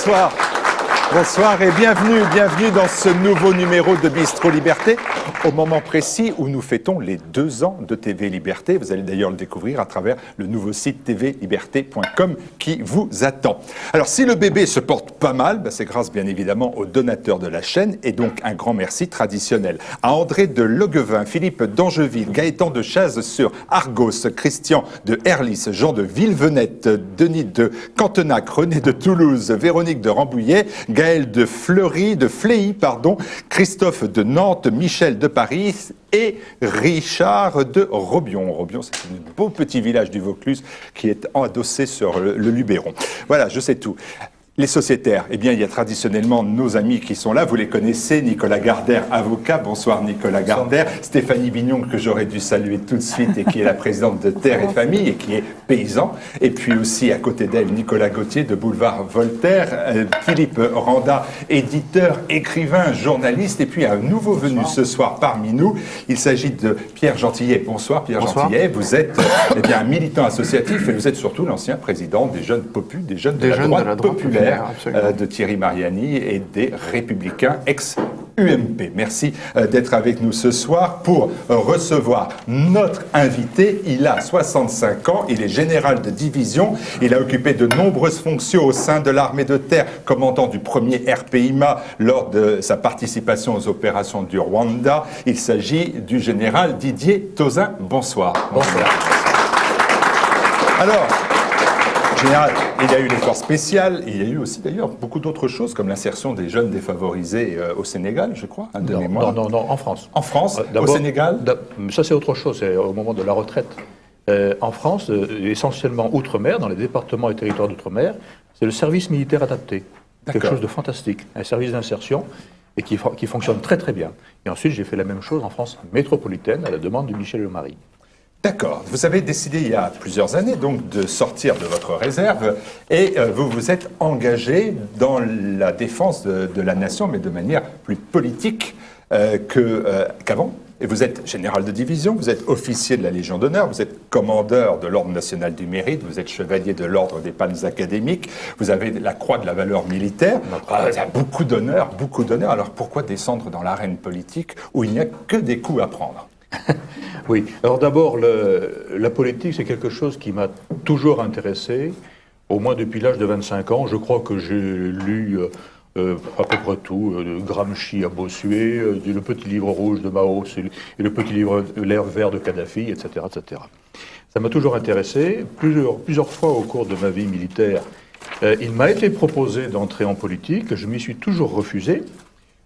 bonsoir. Bonsoir et bienvenue dans ce nouveau numéro de Bistro Liberté, au moment précis où nous fêtons les 2 ans de TV Liberté. Vous allez d'ailleurs le découvrir à travers le nouveau site tvliberté.com qui vous attend. Alors si le bébé se porte pas mal, c'est grâce bien évidemment aux donateurs de la chaîne et donc un grand merci traditionnel à André de Loguevin, Philippe d'Angeville, Gaëtan de Chaz sur Argos, Christian de Herlis, Jean de Villevenette, Denis de Cantenac, René de Toulouse, Véronique de Rambouillet, Gaël de Fleury, Christophe de Nantes, Michel de Paris et Richard de Robion. Robion, c'est un beau petit village du Vaucluse qui est adossé sur le Luberon. Voilà, je sais tout. Les sociétaires, eh bien, il y a traditionnellement nos amis qui sont là. Vous les connaissez, Nicolas Gardère, avocat. Bonsoir Nicolas Gardère. Stéphanie Bignon, que j'aurais dû saluer tout de suite et qui est la présidente de Terre et Famille et qui est paysan. Et puis aussi, à côté d'elle, Nicolas Gauthier de Boulevard Voltaire. Philippe Randa, éditeur, écrivain, journaliste. Et puis un nouveau venu ce soir parmi nous. Il s'agit de Pierre Gentillet. Bonsoir Pierre Gentillet. Vous êtes un militant associatif et vous êtes surtout l'ancien président des jeunes popus, des jeunes de la droite populaire. De Thierry Mariani et des Républicains ex-UMP. Merci d'être avec nous ce soir pour recevoir notre invité. Il a 65 ans, il est général de division, il a occupé de nombreuses fonctions au sein de l'armée de terre, commandant du premier RPIMA lors de sa participation aux opérations du Rwanda. Il s'agit du général Didier Tauzin. Bonsoir. Bonsoir. Alors, général, il y a eu l'effort spécial, il y a eu aussi d'ailleurs beaucoup d'autres choses, comme l'insertion des jeunes défavorisés au Sénégal, je crois, de mémoire. Non, en France. En France, au Sénégal. Ça c'est autre chose, c'est au moment de la retraite. En France, essentiellement outre-mer, dans les départements et territoires d'outre-mer, c'est le service militaire adapté. Quelque chose de fantastique, un service d'insertion et qui fonctionne très très bien. Et ensuite, j'ai fait la même chose en France métropolitaine, à la demande de Michel Lemary. D'accord. Vous avez décidé il y a plusieurs années donc de sortir de votre réserve et vous vous êtes engagé dans la défense de la nation, mais de manière plus politique qu'avant. Et vous êtes général de division, vous êtes officier de la Légion d'honneur, vous êtes commandeur de l'Ordre national du mérite, vous êtes chevalier de l'Ordre des palmes académiques, vous avez la croix de la valeur militaire. Vous avez beaucoup d'honneur, beaucoup d'honneur. Alors pourquoi descendre dans l'arène politique où il n'y a que des coups à prendre ? Oui, alors d'abord, la politique, c'est quelque chose qui m'a toujours intéressé, au moins depuis l'âge de 25 ans. Je crois que j'ai lu à peu près tout, de Gramsci à Bossuet, le petit livre rouge de Mao et le petit livre L'air vert de Kadhafi, etc., etc. Ça m'a toujours intéressé. Plusieurs fois au cours de ma vie militaire, il m'a été proposé d'entrer en politique. Je m'y suis toujours refusé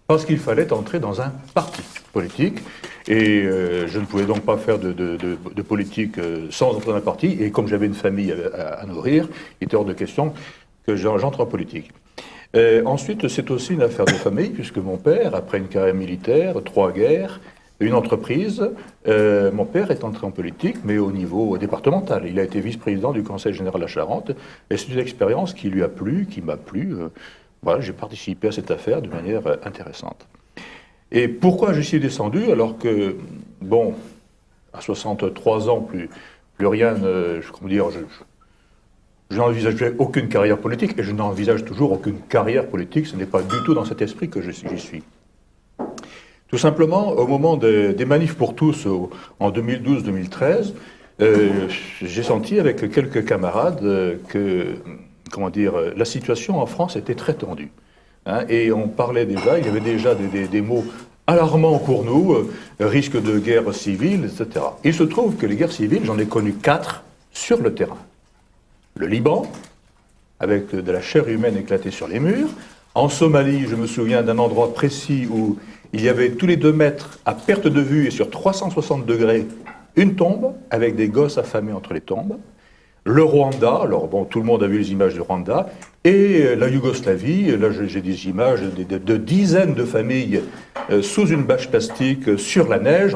parce qu'il fallait entrer dans un parti politique. Et je ne pouvais donc pas faire de politique sans entrer dans un parti. Et comme j'avais une famille à nourrir, il était hors de question que j'entre en politique. Ensuite, c'est aussi une affaire de famille, puisque mon père, après une carrière militaire, 3 guerres, une entreprise, mon père est entré en politique, mais au niveau départemental. Il a été vice-président du Conseil général de la Charente. Et c'est une expérience qui lui a plu, qui m'a plu. Voilà, j'ai participé à cette affaire de manière intéressante. Et pourquoi je suis descendu alors que, bon, à 63 ans, plus rien, je n'envisageais aucune carrière politique, et je n'envisage toujours aucune carrière politique, ce n'est pas du tout dans cet esprit que j'y suis. Tout simplement, au moment des manifs pour tous, en 2012-2013, j'ai senti avec quelques camarades que, la situation en France était très tendue. Et on parlait déjà, il y avait déjà des mots alarmants pour nous, risque de guerre civile, etc. Il se trouve que les guerres civiles, j'en ai connu 4 sur le terrain. Le Liban, avec de la chair humaine éclatée sur les murs. En Somalie, je me souviens d'un endroit précis où il y avait tous les 2 mètres, à perte de vue et sur 360 degrés, une tombe, avec des gosses affamés entre les tombes. Le Rwanda, alors bon, tout le monde a vu les images du Rwanda, et la Yougoslavie, là j'ai des images de dizaines de familles sous une bâche plastique, sur la neige,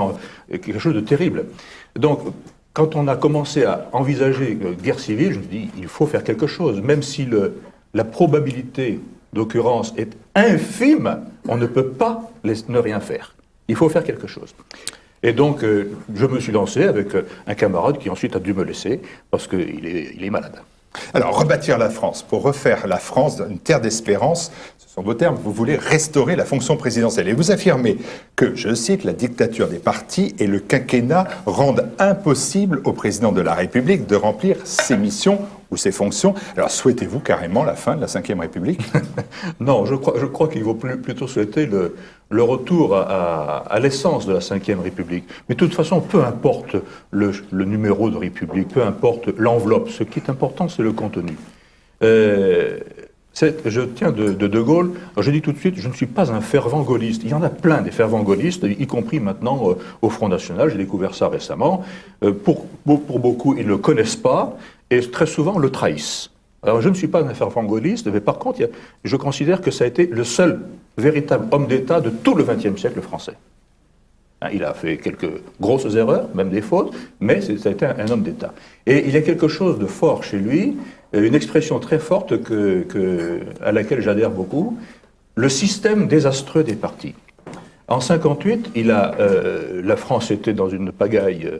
quelque chose de terrible. Donc, quand on a commencé à envisager guerre civile, je me dis, il faut faire quelque chose, même si la probabilité d'occurrence est infime, on ne peut pas ne rien faire. Il faut faire quelque chose. Et donc, je me suis lancé avec un camarade qui ensuite a dû me laisser, parce qu'il est malade. Alors, rebâtir la France, pour refaire la France une terre d'espérance, ce sont vos termes, vous voulez restaurer la fonction présidentielle. Et vous affirmez que, je cite, la dictature des partis et le quinquennat rendent impossible au président de la République de remplir ses missions ou ses fonctions. Alors, souhaitez-vous carrément la fin de la Ve République? Non, je crois qu'il vaut plutôt souhaiter le retour à l'essence de la Ve République. Mais de toute façon, peu importe le numéro de République, peu importe l'enveloppe, ce qui est important, c'est le contenu. Je tiens de Gaulle, alors je dis tout de suite, je ne suis pas un fervent gaulliste. Il y en a plein des fervents gaullistes, y compris maintenant au Front National, j'ai découvert ça récemment. Pour beaucoup, ils ne le connaissent pas et très souvent le trahissent. Alors je ne suis pas un fervent gaulliste, mais par contre, je considère que ça a été le seul véritable homme d'État de tout le XXe siècle français. Il a fait quelques grosses erreurs, même des fautes, mais ça a été un homme d'État. Et il y a quelque chose de fort chez lui, une expression très forte à laquelle j'adhère beaucoup, le système désastreux des partis. En 1958, la France était dans une pagaille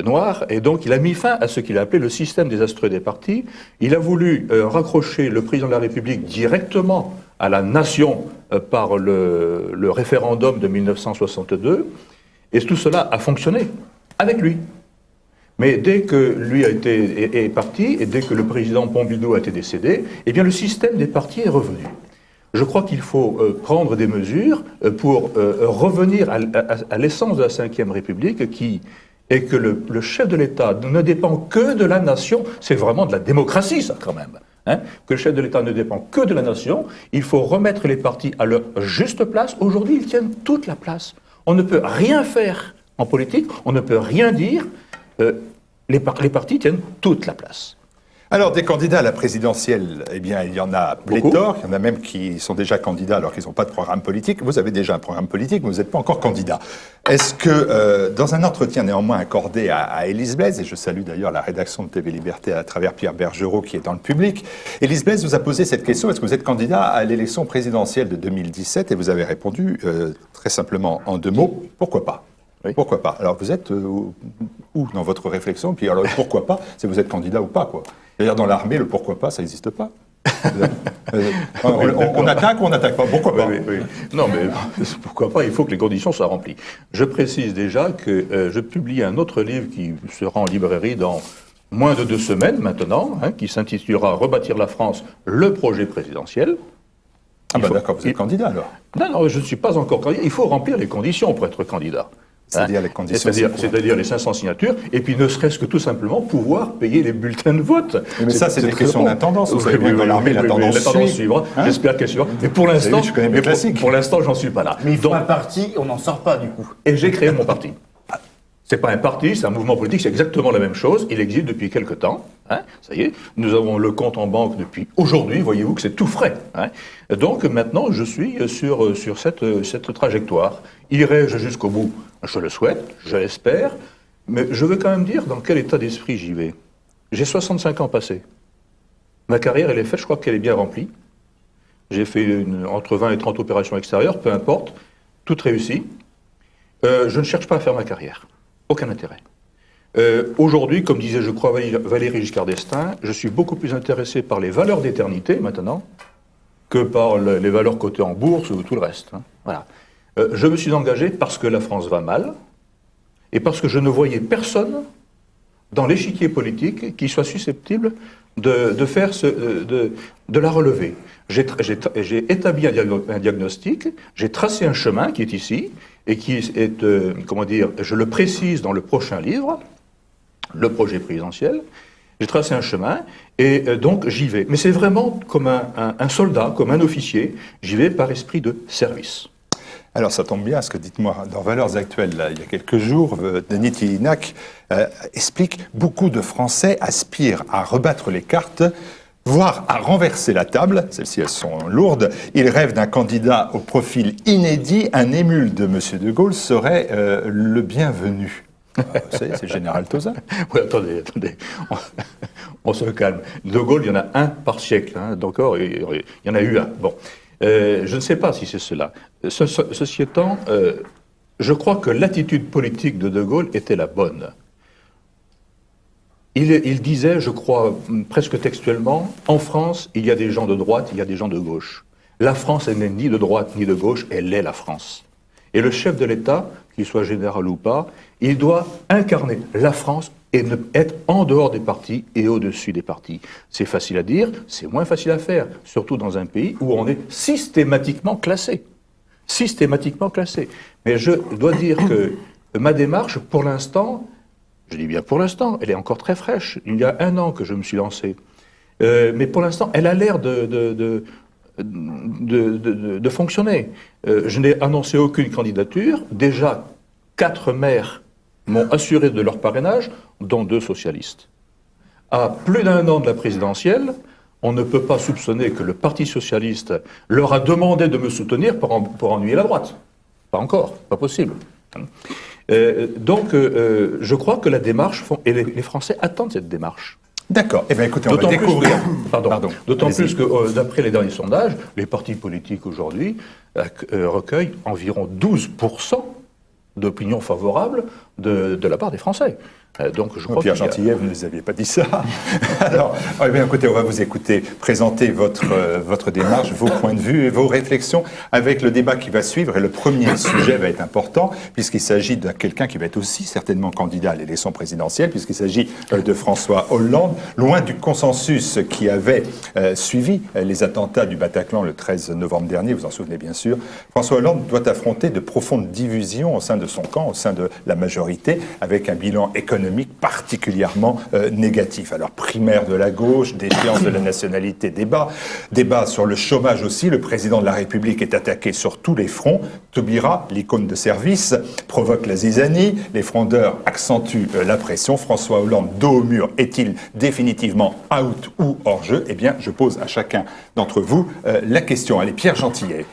noire, et donc il a mis fin à ce qu'il a appelé le système désastreux des partis. Il a voulu raccrocher le président de la République directement à la nation par le référendum de 1962, et tout cela a fonctionné avec lui. Mais dès que lui est parti, et dès que le président Pompidou a été décédé, eh bien le système des partis est revenu. Je crois qu'il faut prendre des mesures pour revenir à l'essence de la Ve République, qui est que le chef de l'État ne dépend que de la nation. C'est vraiment de la démocratie, ça, quand même. Que le chef de l'État ne dépend que de la nation. Il faut remettre les partis à leur juste place. Aujourd'hui, ils tiennent toute la place. On ne peut rien faire en politique, on ne peut rien dire. Les partis tiennent toute la place. Alors, des candidats à la présidentielle, eh bien, il y en a pléthore. Il y en a même qui sont déjà candidats alors qu'ils n'ont pas de programme politique. Vous avez déjà un programme politique, mais vous n'êtes pas encore candidat. Est-ce que, dans un entretien néanmoins accordé à Élise Blaise, et je salue d'ailleurs la rédaction de TV Liberté à travers Pierre Bergerot qui est dans le public, Élise Blaise vous a posé cette question: est-ce que vous êtes candidat à l'élection présidentielle de 2017? Et vous avez répondu très simplement en 2 mots: pourquoi pas? Oui. Pourquoi pas? Alors vous êtes où dans votre réflexion? Puis alors pourquoi pas, c'est vous êtes candidat ou pas, quoi. D'ailleurs dans l'armée, le pourquoi pas, ça n'existe pas. On attaque ou on n'attaque pas? Pourquoi pas? Oui. Non, mais pourquoi pas? Il faut que les conditions soient remplies. Je précise déjà que je publie un autre livre qui sera en librairie dans moins de 2 semaines maintenant, qui s'intitulera « Rebâtir la France, le projet présidentiel ». Ah bah d'accord, vous êtes candidat alors? Non, je ne suis pas encore candidat. Il faut remplir les conditions pour être candidat. C'est-à-dire les conditions. C'est-à-dire les 500 signatures, et puis ne serait-ce que tout simplement pouvoir payer les bulletins de vote. Mais ça, c'est des questions d'intendance. Vous savez bien que dans l'armée, la tendance suivra. J'espère qu'elle suivra. Mais pour l'instant, pour l'instant, j'en suis pas là. Mais il faut un parti, on n'en sort pas du coup. Et j'ai créé mon parti. C'est pas un parti, c'est un mouvement politique, c'est exactement la même chose. Il existe depuis quelque temps. Ça y est, nous avons le compte en banque depuis aujourd'hui. Voyez-vous que c'est tout frais. Donc maintenant, je suis sur cette trajectoire. Irai-je jusqu'au bout? Je le souhaite, je l'espère. Mais je veux quand même dire dans quel état d'esprit j'y vais. J'ai 65 ans passés. Ma carrière, elle est faite, je crois qu'elle est bien remplie. J'ai fait entre 20 et 30 opérations extérieures, peu importe, toutes réussies. Je ne cherche pas à faire ma carrière. Aucun intérêt. Aujourd'hui, comme disait, je crois, Valéry Giscard d'Estaing, je suis beaucoup plus intéressé par les valeurs d'éternité, maintenant, que par les valeurs cotées en bourse ou tout le reste. Voilà. Je me suis engagé parce que la France va mal, et parce que je ne voyais personne dans l'échiquier politique qui soit susceptible de la relever. J'ai établi un diagnostic, j'ai tracé un chemin qui est ici, et qui est, je le précise dans le prochain livre, le projet présidentiel. J'ai tracé un chemin, et donc j'y vais. Mais c'est vraiment comme un soldat, comme un officier, j'y vais par esprit de service. Alors ça tombe bien, parce que dites-moi, dans Valeurs Actuelles, là, il y a quelques jours, Denis Tillinac explique: beaucoup de Français aspirent à rebattre les cartes, voire à renverser la table. Celles-ci, elles sont lourdes. Ils rêvent d'un candidat au profil inédit. Un émule de M. de Gaulle serait le bienvenu. Vous savez, c'est le général Tozin. Oui, attendez. On se calme. De Gaulle, il y en a un par siècle. D'accord, il y en a eu un. Bon. Je ne sais pas si c'est cela. Ceci étant, je crois que l'attitude politique de Gaulle était la bonne. il disait, je crois presque textuellement, en France, il y a des gens de droite, il y a des gens de gauche. La France, elle n'est ni de droite ni de gauche, elle est la France. Et le chef de l'État, qu'il soit général ou pas, il doit incarner la France et être en dehors des partis et au-dessus des partis. C'est facile à dire, c'est moins facile à faire, surtout dans un pays où on est systématiquement classé. Systématiquement classé. Mais je dois dire que ma démarche, pour l'instant, je dis bien pour l'instant, elle est encore très fraîche. Il y a 1 an que je me suis lancé. Mais pour l'instant, elle a l'air de fonctionner. Je n'ai annoncé aucune candidature. Déjà, 4 maires m'ont assuré de leur parrainage, dont 2 socialistes. À plus d'1 an de la présidentielle, on ne peut pas soupçonner que le Parti socialiste leur a demandé de me soutenir pour ennuyer la droite. Pas encore, pas possible. Donc, je crois que la démarche, et les Français attendent cette démarche. D'accord. Eh bien, écoutez, on va découvrir. D'autant plus que, d'après les derniers sondages, les partis politiques aujourd'hui recueillent environ 12% d'opinion favorable de la part des Français. Donc, je crois Pierre Gentillet, vous ne nous aviez pas dit ça. Alors, eh bien, écoutez, on va vous écouter présenter votre démarche, vos points de vue et vos réflexions avec le débat qui va suivre. Et le premier sujet va être important, puisqu'il s'agit de quelqu'un qui va être aussi certainement candidat à l'élection présidentielle, puisqu'il s'agit de François Hollande, loin du consensus qui avait suivi les attentats du Bataclan le 13 novembre dernier, vous en souvenez bien sûr. François Hollande doit affronter de profondes divisions au sein de son camp, au sein de la majorité, avec un bilan économique particulièrement négatif. Alors, primaire de la gauche, défiance de la nationalité, débat sur le chômage aussi. Le président de la République est attaqué sur tous les fronts. Taubira, l'icône de service, provoque la zizanie. Les frondeurs accentuent la pression. François Hollande, dos au mur, est-il définitivement out ou hors jeu? Eh bien, je pose à chacun d'entre vous la question. Allez, Pierre Gentillet,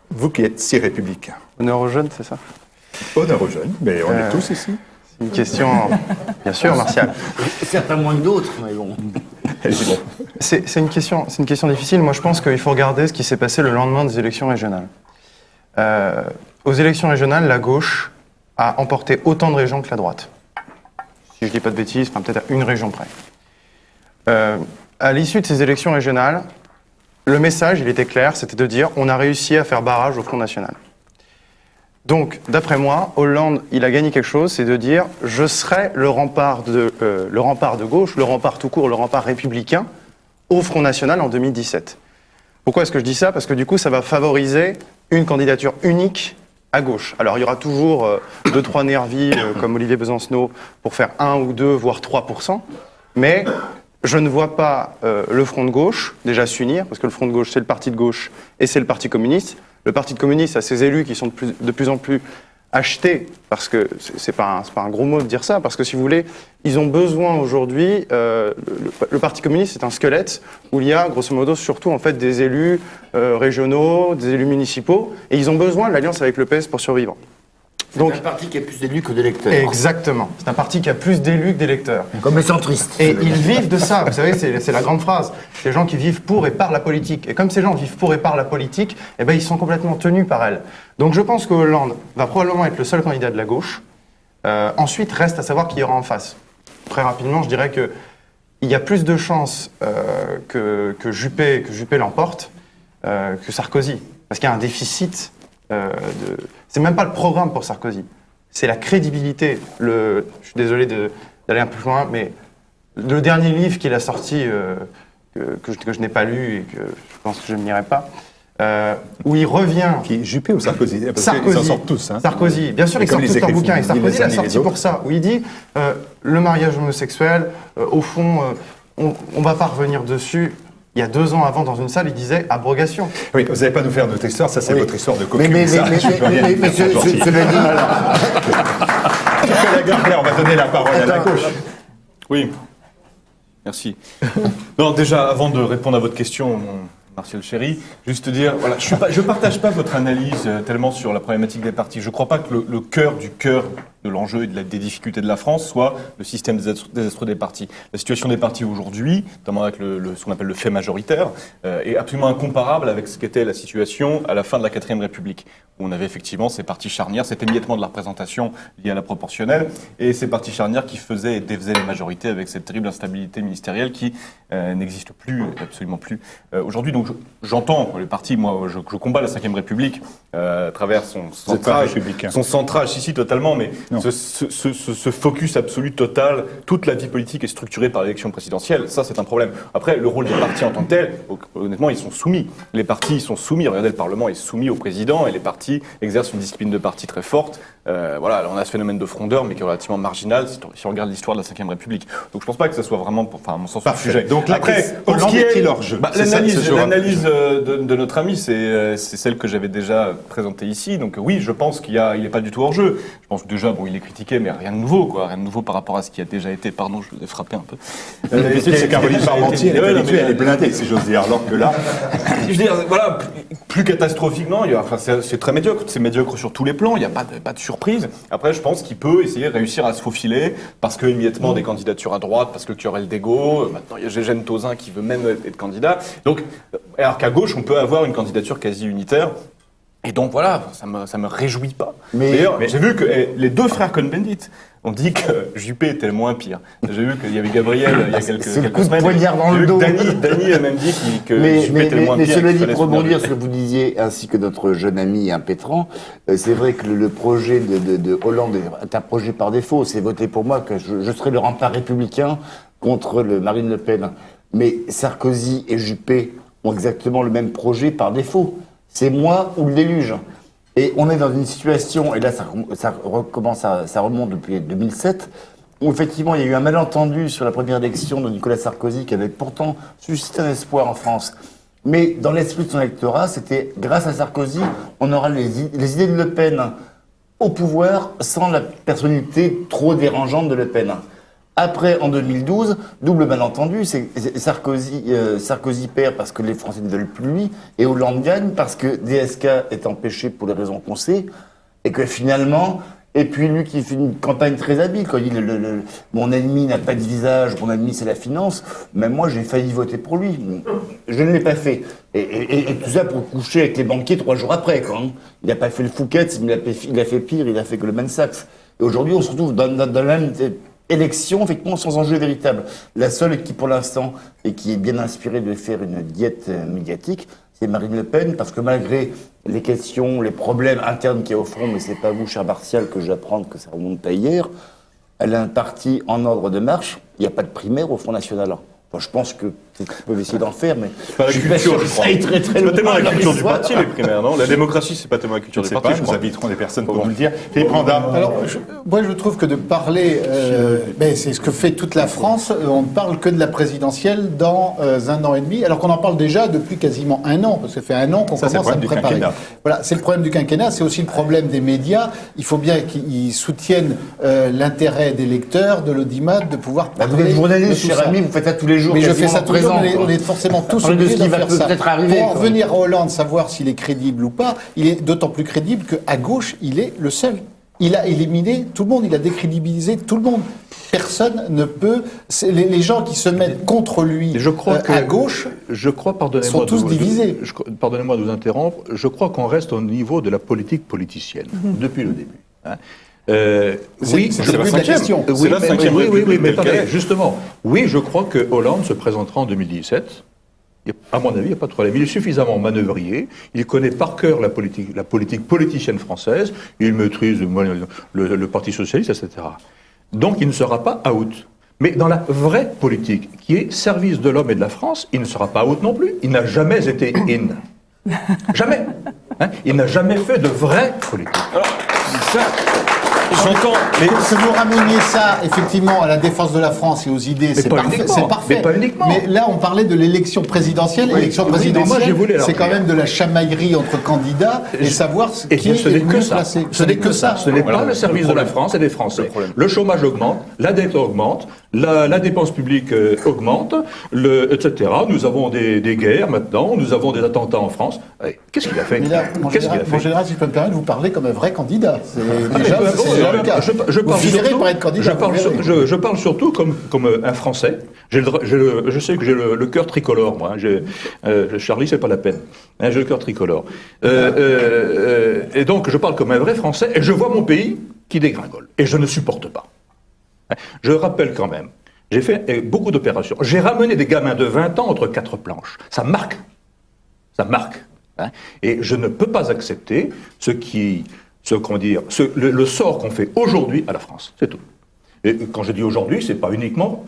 vous qui êtes si républicain. Honneur aux jeunes, c'est ça? Honneur aux jeunes, mais on est tous ici. Une question, bien sûr, Martial. Certains moins que d'autres, mais bon. C'est une question difficile. Moi, je pense qu'il faut regarder ce qui s'est passé le lendemain des élections régionales. Aux élections régionales, la gauche a emporté autant de régions que la droite. Si je ne dis pas de bêtises, enfin, peut-être à une région près. À l'issue de ces élections régionales, le message, il était clair, c'était de dire on a réussi à faire barrage au Front National. Donc, d'après moi, Hollande, il a gagné quelque chose, c'est de dire « je serai le rempart de gauche, le rempart tout court, le rempart républicain au Front National en 2017 ». Pourquoi est-ce que je dis ça? Parce que du coup, ça va favoriser une candidature unique à gauche. Alors, il y aura toujours 2-3 nervis comme Olivier Besancenot pour faire 1 ou 2, voire 3%, mais je ne vois pas le Front de gauche déjà s'unir, parce que le Front de gauche, c'est le parti de gauche et c'est le Parti communiste. Le Parti communiste a ses élus qui sont de plus en plus achetés, parce que c'est pas un gros mot de dire ça, parce que si vous voulez, ils ont besoin aujourd'hui, le Parti communiste c'est un squelette où il y a grosso modo surtout en fait des élus régionaux, des élus municipaux, et ils ont besoin de l'alliance avec le PS pour survivre. Donc, c'est un parti qui a plus d'élus que d'électeurs. Exactement. C'est un parti qui a plus d'élus que d'électeurs. Comme les centristes. Et ils vivent de ça. Vous savez, c'est la grande phrase. Ces gens qui vivent pour et par la politique. Et comme ces gens vivent pour et par la politique, eh ben, ils sont complètement tenus par elle. Donc je pense que Hollande va probablement être le seul candidat de la gauche. Ensuite, reste à savoir qui y aura en face. Très rapidement, je dirais qu'il y a plus de chances que Juppé l'emporte que Sarkozy. Parce qu'il y a un déficit c'est même pas le programme pour Sarkozy, c'est la crédibilité. Je suis désolé d'aller un peu loin, mais le dernier livre qu'il a sorti, que je n'ai pas lu et que je pense que je ne lirai pas, où il revient... Qui, Juppé ou Sarkozy? Parce Sarkozy. ils en sortent tous. Hein. Sarkozy, bien sûr, ils sortent tous leurs bouquins. Et Sarkozy l'a sorti pour ça, où il dit le mariage homosexuel, au fond, on ne va pas revenir dessus. Il y a 2 ans avant, dans une salle, il disait abrogation. Oui, vous n'allez pas nous faire notre histoire, ça c'est votre histoire de cocu. Mais cela dit... Nicolas Gardner, on va donner la parole à la gauche. Oui, merci. Non, déjà, avant de répondre à votre question, Martial Chéry, juste dire, voilà, je ne partage pas votre analyse tellement sur la problématique des partis. Je ne crois pas que le cœur du cœur de l'enjeu et des difficultés de la France, soit le système désastreux des partis. La situation des partis aujourd'hui, notamment avec ce qu'on appelle le fait majoritaire, est absolument incomparable avec ce qu'était la situation à la fin de la 4ème République, où on avait effectivement ces partis charnières, cet émiettement de la représentation lié à la proportionnelle, et ces partis charnières qui faisaient et défaisaient les majorités avec cette terrible instabilité ministérielle qui n'existe plus, absolument plus aujourd'hui. Donc j'entends les partis, moi je combats la 5ème République à travers son centrage, si totalement, mais ce focus absolu total, toute la vie politique est structurée par l'élection présidentielle, ça c'est un problème. Après, le rôle des partis en tant que tel, honnêtement, ils sont soumis. Les partis ils sont soumis, regardez, le Parlement est soumis au président et les partis exercent une discipline de parti très forte. Voilà, on a ce phénomène de frondeur, mais qui est relativement marginal si on regarde l'histoire de la 5ème République. Donc je pense pas que ce soit vraiment, à mon sens, le sujet. Donc là, Hollande est-il hors jeu? L'analyse de notre ami, c'est celle que j'avais déjà présentée ici. Donc oui, je pense il n'est pas du tout hors jeu. Je pense que déjà, il est critiqué, mais rien de nouveau, quoi. Rien de nouveau par rapport à ce qui a déjà été. Pardon, je vous ai frappé un peu. L'habitude, c'est Caroline Parmentier, elle est habituée, elle est blindée, si j'ose dire. Alors que là, je veux dire, voilà, plus catastrophique, non. C'est très médiocre. C'est médiocre sur tous les plans. Il n'y a pas de surprise. Après, je pense qu'il peut essayer de réussir à se faufiler parce que l'émiettement des candidatures à droite, parce que Querelle d'ego. Maintenant, il y a Gégène Tauzin qui veut même être candidat. Donc, alors qu'à gauche, on peut avoir une candidature quasi unitaire. Et donc voilà, ça me réjouit pas. D'ailleurs, j'ai vu que les deux frères Cohn-Bendit ont dit que Juppé était le moins pire. J'ai vu qu'il y avait Gabriel il y a quelques semaines. Poignard dans le dos. Dany a même dit que Juppé était le moins pire. Mais cela dit, pour rebondir sur ce que vous disiez, ainsi que notre jeune ami impétrant, c'est vrai que le projet de Hollande est un projet par défaut. C'est voté pour moi que je serai le rempart républicain contre Marine Le Pen. Mais Sarkozy et Juppé ont exactement le même projet par défaut. C'est moi ou le déluge. Et on est dans une situation, et là ça remonte depuis 2007, où effectivement il y a eu un malentendu sur la première élection de Nicolas Sarkozy qui avait pourtant suscité un espoir en France. Mais dans l'esprit de son électorat, c'était grâce à Sarkozy, on aura les idées de Le Pen au pouvoir sans la personnalité trop dérangeante de Le Pen. Après, en 2012, double malentendu, c'est Sarkozy perd parce que les Français ne veulent plus lui, et Hollande gagne parce que DSK est empêché pour les raisons qu'on sait, et que finalement, et puis lui qui fait une campagne très habile, quand il dit mon ennemi n'a pas de visage, mon ennemi c'est la finance, même moi j'ai failli voter pour lui. Je ne l'ai pas fait. Et tout ça pour coucher avec les banquiers 3 jours après, quoi. Il n'a pas fait le Fouquet's, mais il a fait pire, il a fait Goldman Sachs. Et aujourd'hui, on se retrouve dans la même élection, effectivement, sans enjeu véritable. La seule qui, pour l'instant, et qui est bien inspirée de faire une diète médiatique, c'est Marine Le Pen, parce que malgré les questions, les problèmes internes qu'il y a au front, mais c'est pas vous, cher Martial, que j'apprends que ça remonte pas hier, elle a un parti en ordre de marche, il n'y a pas de primaire au Front National. Enfin, je pense que ils peuvent essayer d'en faire, mais pas la culture, je crois. C'est pas tellement la culture du parti, les primaires, non? La démocratie, c'est pas tellement la culture du parti, je crois. Nous inviterons des personnes pour nous le dire. Philippe Randa. Alors, moi, je trouve que de parler, c'est ce que fait toute la France. On ne parle que de la présidentielle dans 1 an et demi, alors qu'on en parle déjà depuis quasiment 1 an, parce que ça fait 1 an qu'on commence à me préparer. Voilà, c'est le problème du quinquennat, c'est aussi le problème des médias. Il faut bien qu'ils soutiennent l'intérêt des lecteurs, de l'audimat, de pouvoir parler. Vous êtes journaliste, cher ami, vous faites ça tous les jours. Mais je fais ça tous les jours, on est forcément tous obligés de faire ça. Pour en revenir à Hollande, savoir s'il est crédible ou pas, il est d'autant plus crédible qu'à gauche, il est le seul. Il a éliminé tout le monde, il a décrédibilisé tout le monde. Personne ne peut... Les gens qui se mettent contre lui à gauche sont tous divisés. Pardonnez-moi de vous interrompre, je crois qu'on reste au niveau de la politique politicienne, depuis le début. Hein. Oui, c'est la question. Oui, mais attendez, justement, oui, je crois que Hollande se présentera en 2017. À mon avis, il n'y a pas de problème. Il est suffisamment manœuvrier, il connaît par cœur la politique politicienne française, il maîtrise le Parti socialiste, etc. Donc il ne sera pas out. Mais dans la vraie politique, qui est service de l'homme et de la France, il ne sera pas out non plus. Il n'a jamais été in. Jamais. Hein? Il n'a jamais fait de vraie politique. Alors, ça... J'entends, mais que vous rameniez ça effectivement à la défense de la France et aux idées, c'est parfait. Mais pas uniquement. Mais là, on parlait de l'élection présidentielle. L'élection présidentielle, c'est quand même de la chamaillerie entre candidats et savoir qui est le mieux placé. Ce n'est que ça. Ce n'est pas le service de la France et des Français. Le chômage augmente, la dette augmente, La dépense publique augmente, etc. Nous avons des guerres maintenant, nous avons des attentats en France. Allez, qu'est-ce qu'il a fait? Mais là, mon général, si je peux me permettre, vous parlez comme un vrai candidat. C'est déjà le cas. Vous finirez par être candidat. Je parle surtout comme un Français. Je sais que j'ai le cœur tricolore, moi. Charlie, c'est pas la peine. J'ai le cœur tricolore. Et donc, je parle comme un vrai Français et je vois mon pays qui dégringole. Et je ne supporte pas. Je rappelle quand même, j'ai fait beaucoup d'opérations. J'ai ramené des gamins de 20 ans entre 4 planches. Ça marque. Ça marque. Et je ne peux pas accepter le sort qu'on fait aujourd'hui à la France. C'est tout. Et quand je dis aujourd'hui, c'est pas uniquement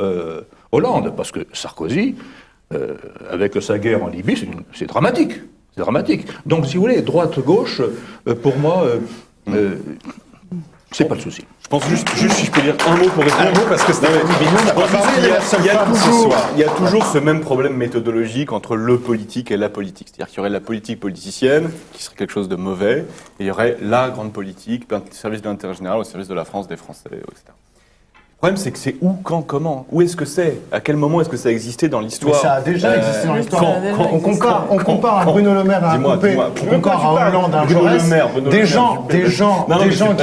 Hollande, parce que Sarkozy, avec sa guerre en Libye, c'est dramatique. C'est dramatique. Donc, si vous voulez, droite-gauche, pour moi, c'est pas le souci. Je pense juste si je peux dire un mot pour répondre. Un mot, parce que Stéphanie Bignon n'a pas parlé la seule femme ce soir. Il y a toujours ce même problème méthodologique entre le politique et la politique. C'est-à-dire qu'il y aurait la politique politicienne, qui serait quelque chose de mauvais, et il y aurait la grande politique, au service de l'intérêt général, au service de la France, des Français, etc. Le problème, c'est que c'est où, quand, comment? Où est-ce que c'est? À quel moment est-ce que ça a existé dans l'histoire? Mais ça a déjà existé dans l'histoire. Quand On compare à Bruno Le Maire à un Copé, on compare à Hollande à un Jaurès. Des gens qui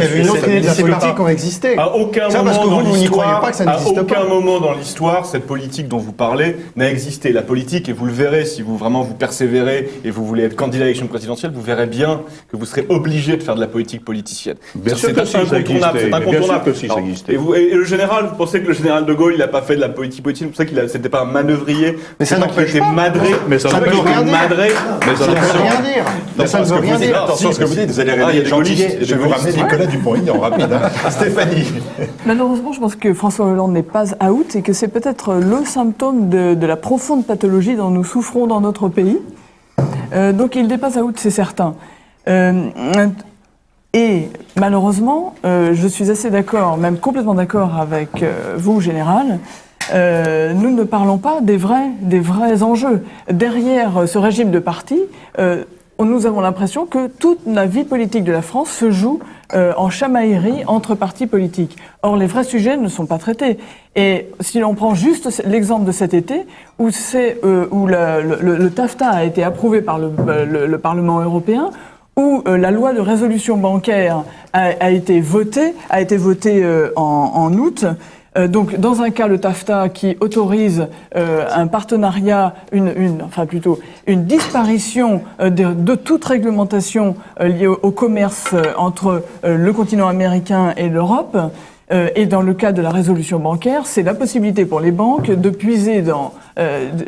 avaient une autre idée de la politique ont existé. À aucun Ça, parce que vous n'y croyez pas que ça n'existe pas. À aucun moment dans l'histoire, cette politique dont vous parlez n'a existé. La politique, et vous le verrez, si vous vraiment vous persévérez et vous voulez être candidat à l'élection présidentielle, vous verrez bien que vous serez obligé de faire de la politique politicienne. Bien sûr que si, ça existait. C'est incontournable. Bien sûr que si, ça existait. Et le général, vous pensez que le général de Gaulle, il n'a pas fait de la politique politicienne, c'est pour ça qu'il c'était pas un manœuvrier, mais ça n'empêche pas. Madré. Mais ça ne veut rien dire. Mais ça ne veut rien dire. Mais ça ne veut rien dire. Attention à ce que vous dites, vous allez réveiller les gentillets. Je vais vous ramener Nicolas Dupont-Aignan, rapide. Stéphanie. Malheureusement, je pense que François Hollande n'est pas out et que c'est peut-être le symptôme de la profonde pathologie dont nous souffrons dans notre pays. Donc il n'est pas out, c'est certain. Et malheureusement, je suis assez d'accord, même complètement d'accord avec vous, Général, nous ne parlons pas des vrais enjeux. Derrière ce régime de parti, nous avons l'impression que toute la vie politique de la France se joue en chamaillerie entre partis politiques. Or, les vrais sujets ne sont pas traités. Et si l'on prend juste l'exemple de cet été, où le TAFTA a été approuvé par le Parlement européen, où la loi de résolution bancaire a été votée en août. Donc, dans un cas, le TAFTA qui autorise un partenariat, une disparition de toute réglementation liée au commerce entre le continent américain et l'Europe. Et dans le cas de la résolution bancaire, c'est la possibilité pour les banques de puiser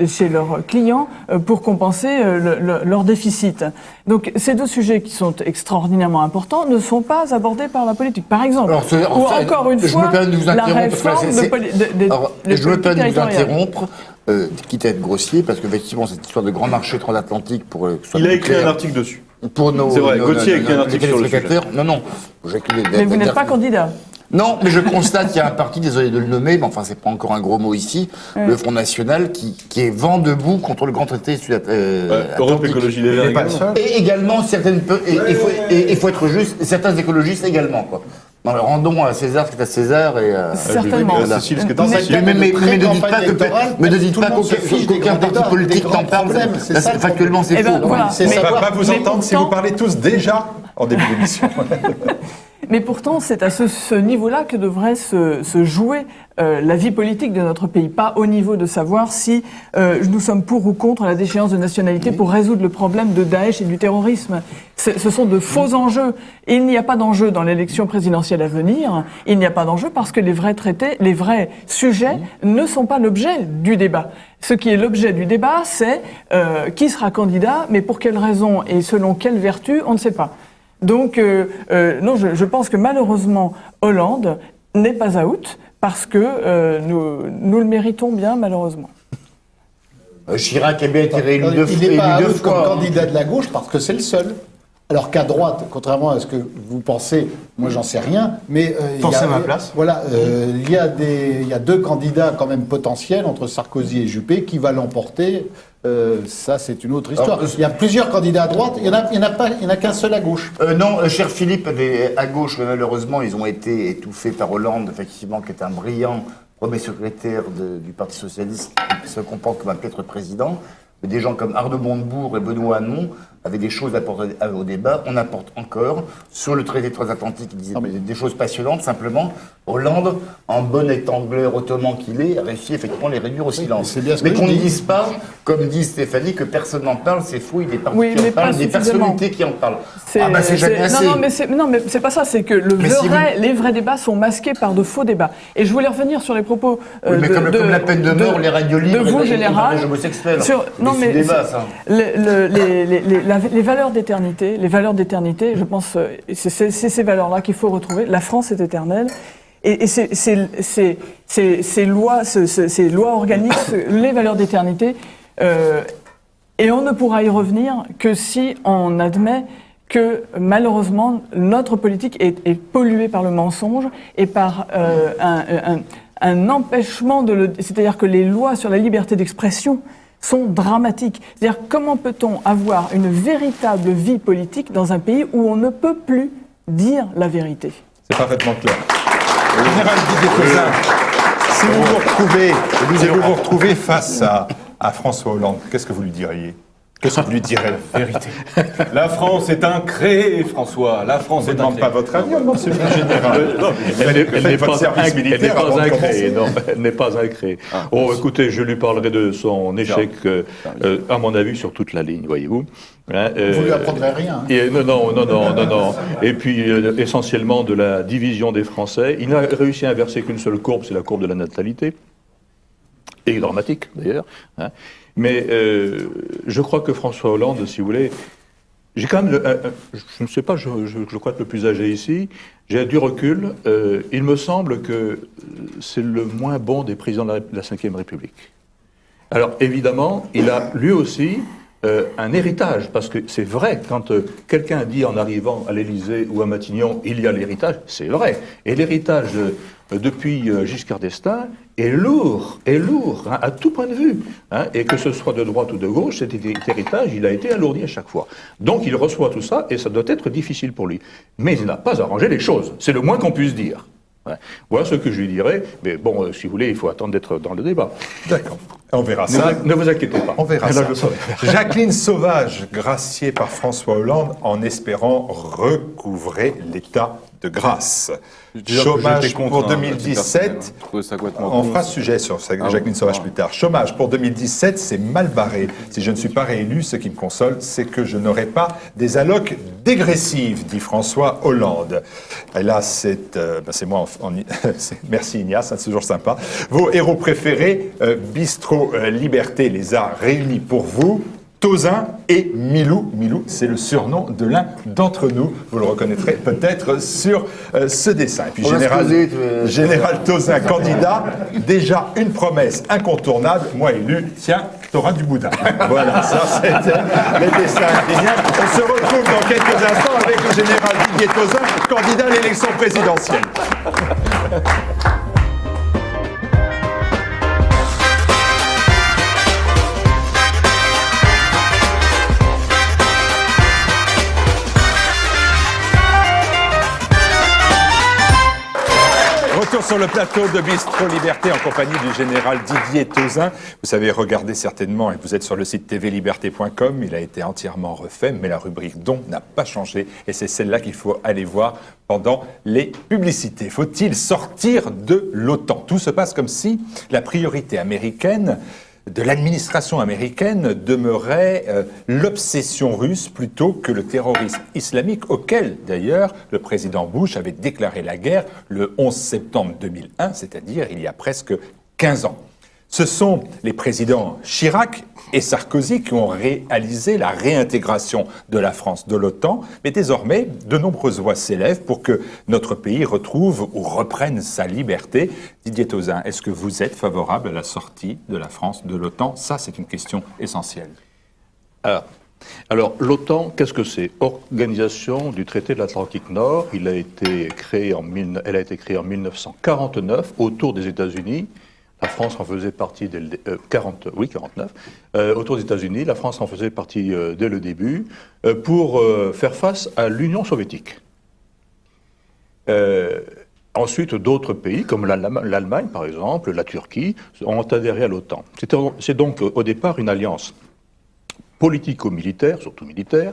chez leurs clients pour compenser leur déficit. Donc ces deux sujets qui sont extraordinairement importants ne sont pas abordés par la politique. Par exemple, encore une fois, la réforme je me permets de vous interrompre, quitte à être grossier, parce qu'effectivement, cette histoire de grand marché transatlantique pour... Il a écrit un article dessus. C'est vrai, Gauthier a écrit un article sur le sujet. Non. Mais vous n'êtes pas candidat. Non, mais je constate qu'il y a un parti, désolé de le nommer, mais enfin c'est pas encore un gros mot ici, le Front National, qui est vent debout contre le grand traité Europe Écologie Les Verts. Et également, il faut être juste, certains écologistes également, quoi. Non, rendons à César ce qui est à César et certainement. Mais ne dites pas qu'aucun parti politique n'en parle. Factuellement, c'est faux. On ne va pas vous entendre si vous parlez tous déjà en début d'émission. Mais pourtant, c'est à ce niveau-là que devrait se jouer la vie politique de notre pays. Pas au niveau de savoir si nous sommes pour ou contre la déchéance de nationalité pour résoudre le problème de Daesh et du terrorisme. Ce sont de faux enjeux. Et il n'y a pas d'enjeu dans l'élection présidentielle à venir. Il n'y a pas d'enjeu parce que les vrais traités, les vrais sujets ne sont pas l'objet du débat. Ce qui est l'objet du débat, c'est qui sera candidat, mais pour quelles raisons et selon quelles vertus, on ne sait pas. Donc, non, je pense que malheureusement, Hollande n'est pas out parce que nous le méritons bien, malheureusement. Chirac a bien été réélu deux fois. Il n'est pas out comme candidat de la gauche parce que c'est le seul. Alors qu'à droite, contrairement à ce que vous pensez, moi j'en sais rien, mais pensez à ma place. Voilà, il y a deux candidats quand même potentiels entre Sarkozy et Juppé qui va l'emporter. Ça, c'est une autre histoire. Il y a plusieurs candidats à droite, il y en a qu'un seul à gauche. Non, cher Philippe, à gauche, malheureusement, ils ont été étouffés par Hollande, effectivement, qui est un brillant premier secrétaire du Parti Socialiste qui se comporte comme un piètre président. Des gens comme Arnaud Montebourg et Benoît Hamon avaient des choses à apporter au débat. On apporte encore. Sur le traité transatlantique, il disait des choses passionnantes. Simplement, Hollande, en bon rectangulaire ottoman qu'il est, a réussi effectivement à les réduire au silence. Mais qu'on ne dise pas, comme dit Stéphanie, que personne n'en parle, c'est fou. Il y a des partis qui en parlent, des personnalités qui en parlent. C'est jamais assez. Non, mais c'est pas ça. C'est que les vrais débats sont masqués par de faux débats. Et je voulais revenir sur les propos comme la peine de mort, les radios libres, de vous, général. Les homosexuels. Non, mais débat, ça. Les valeurs d'éternité, je pense, c'est ces valeurs-là qu'il faut retrouver. La France est éternelle. Et ces lois organiques, les valeurs d'éternité, et on ne pourra y revenir que si on admet que malheureusement notre politique est polluée par le mensonge et par un empêchement c'est-à-dire que les lois sur la liberté d'expression sont dramatiques. C'est-à-dire, comment peut-on avoir une véritable vie politique dans un pays où on ne peut plus dire la vérité? C'est parfaitement clair. Général Didier Tauzin, si vous vous retrouvez face à François Hollande, qu'est-ce que vous lui diriez? Qu'est-ce que vous lui direz la vérité? La France est un créé, François. La France est un créé. Je ne demande pas votre avis, monsieur le général. Elle n'est pas un créé. Oh, écoutez, je lui parlerai de son échec, à mon avis, sur toute la ligne, voyez-vous. Vous lui apprendrez rien. Non. Et puis, essentiellement, de la division des Français. Il n'a réussi à inverser qu'une seule courbe, c'est la courbe de la natalité. Et dramatique, d'ailleurs. Mais je crois que François Hollande, si vous voulez, j'ai quand même, je ne sais pas, je crois être le plus âgé ici, j'ai du recul, il me semble que c'est le moins bon des présidents de la Ve République. Alors évidemment, il a lui aussi un héritage, parce que c'est vrai, quand quelqu'un dit en arrivant à l'Élysée ou à Matignon, il y a l'héritage, c'est vrai. Et l'héritage depuis Giscard d'Estaing est lourd, à tout point de vue. Et que ce soit de droite ou de gauche, cet héritage, il a été alourdi à chaque fois. Donc il reçoit tout ça, et ça doit être difficile pour lui. Mais il n'a pas arrangé les choses, c'est le moins qu'on puisse dire. Voilà ce que je lui dirais, mais bon, si vous voulez, il faut attendre d'être dans le débat. D'accord, on verra ça. Ne vous inquiétez pas. On verra ça. Jacqueline Sauvage, graciée par François Hollande en espérant recouvrer l'état de grâce. Chômage pour 2017, on fera ce sujet sur Jacqueline Sauvage plus tard. Chômage pour 2017, c'est mal barré. Si je ne suis pas réélu, ce qui me console, c'est que je n'aurai pas des allocs dégressives, dit François Hollande. Et là, c'est moi, merci Ignace, c'est toujours sympa. Vos héros préférés, Bistro Liberté les a réunis pour vous. Tauzin et Milou. Milou, c'est le surnom de l'un d'entre nous. Vous le reconnaîtrez peut-être sur ce dessin. Et puis Général Tauzin, candidat, déjà une promesse incontournable. Moi élu, tiens, t'auras du boudin. Voilà, ça c'était les dessins indéniables. On se retrouve dans quelques instants avec le général Didier Tauzin, candidat à l'élection présidentielle. Retour sur le plateau de Bistro Liberté en compagnie du général Didier Tauzin. Vous savez, regardez certainement, et vous êtes sur le site tvliberté.com, il a été entièrement refait, mais la rubrique don n'a pas changé, et c'est celle-là qu'il faut aller voir pendant les publicités. Faut-il sortir de l'OTAN? Tout se passe comme si la priorité américaine de l'administration américaine demeurait l'obsession russe plutôt que le terrorisme islamique, auquel d'ailleurs le président Bush avait déclaré la guerre le 11 septembre 2001, c'est-à-dire il y a presque 15 ans. Ce sont les présidents Chirac et Sarkozy qui ont réalisé la réintégration de la France de l'OTAN, mais désormais, de nombreuses voix s'élèvent pour que notre pays retrouve ou reprenne sa liberté. Didier Tauzin, est-ce que vous êtes favorable à la sortie de la France de l'OTAN? Ça, c'est une question essentielle. Alors, l'OTAN, qu'est-ce que c'est? Organisation du traité de l'Atlantique Nord. Elle a été créée en 1949 autour des États-Unis. La France en faisait partie dès 49. Autour des États-Unis, la France en faisait partie dès le début pour faire face à l'Union soviétique. Ensuite, d'autres pays, comme l'Allemagne par exemple, la Turquie, ont adhéré à l'OTAN. C'est donc au départ une alliance politico-militaire, surtout militaire,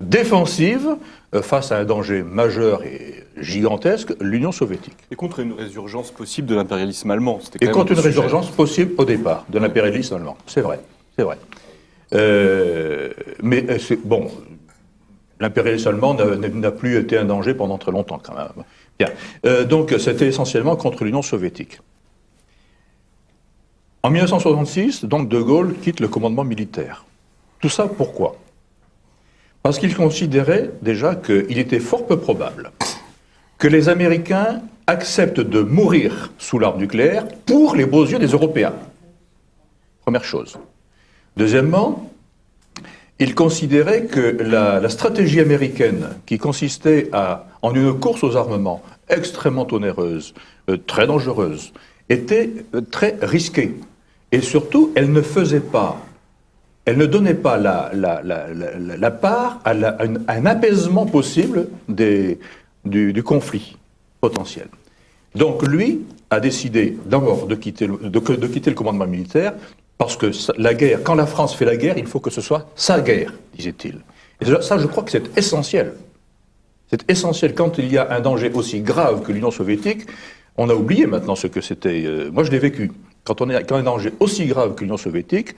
défensive face à un danger majeur et gigantesque, l'Union soviétique. Et contre une résurgence possible de l'impérialisme allemand. Et contre une résurgence possible au départ de l'impérialisme allemand. C'est vrai, c'est vrai. Mais bon, l'impérialisme allemand n'a plus été un danger pendant très longtemps quand même. Bien. Donc c'était essentiellement contre l'Union soviétique. En 1966, donc De Gaulle quitte le commandement militaire. Tout ça pourquoi ? Parce qu'il considérait déjà qu'il était fort peu probable que les Américains acceptent de mourir sous l'arme nucléaire pour les beaux yeux des Européens. Première chose. Deuxièmement, il considérait que la stratégie américaine, qui consistait en une course aux armements extrêmement onéreuse, très dangereuse, était très risquée. Et surtout, elle ne donnait pas la part à un apaisement possible du conflit potentiel. Donc lui a décidé d'abord de quitter le commandement militaire, parce que la guerre, quand la France fait la guerre, il faut que ce soit sa guerre, disait-il. Et ça, je crois que c'est essentiel. C'est essentiel. Quand il y a un danger aussi grave que l'Union soviétique, on a oublié maintenant ce que c'était. Moi, je l'ai vécu. Quand il y a un danger aussi grave que l'Union soviétique,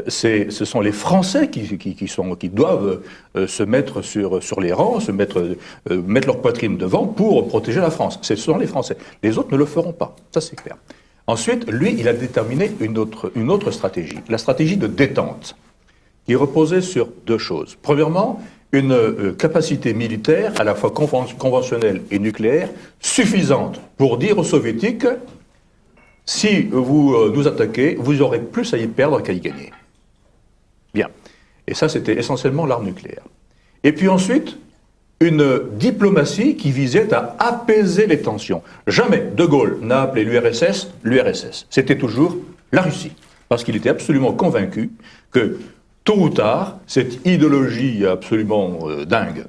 ce sont les Français qui doivent se mettre sur les rangs, mettre leur poitrine devant pour protéger la France. Ce sont les Français. Les autres ne le feront pas. Ça, c'est clair. Ensuite, lui, il a déterminé une autre stratégie, la stratégie de détente, qui reposait sur deux choses. Premièrement, une capacité militaire, à la fois conventionnelle et nucléaire, suffisante pour dire aux Soviétiques, si vous nous attaquez, vous aurez plus à y perdre qu'à y gagner. Bien. Et ça, c'était essentiellement l'arme nucléaire. Et puis ensuite, une diplomatie qui visait à apaiser les tensions. Jamais De Gaulle n'a appelé l'URSS l'URSS. C'était toujours la Russie. Parce qu'il était absolument convaincu que, tôt ou tard, cette idéologie absolument dingue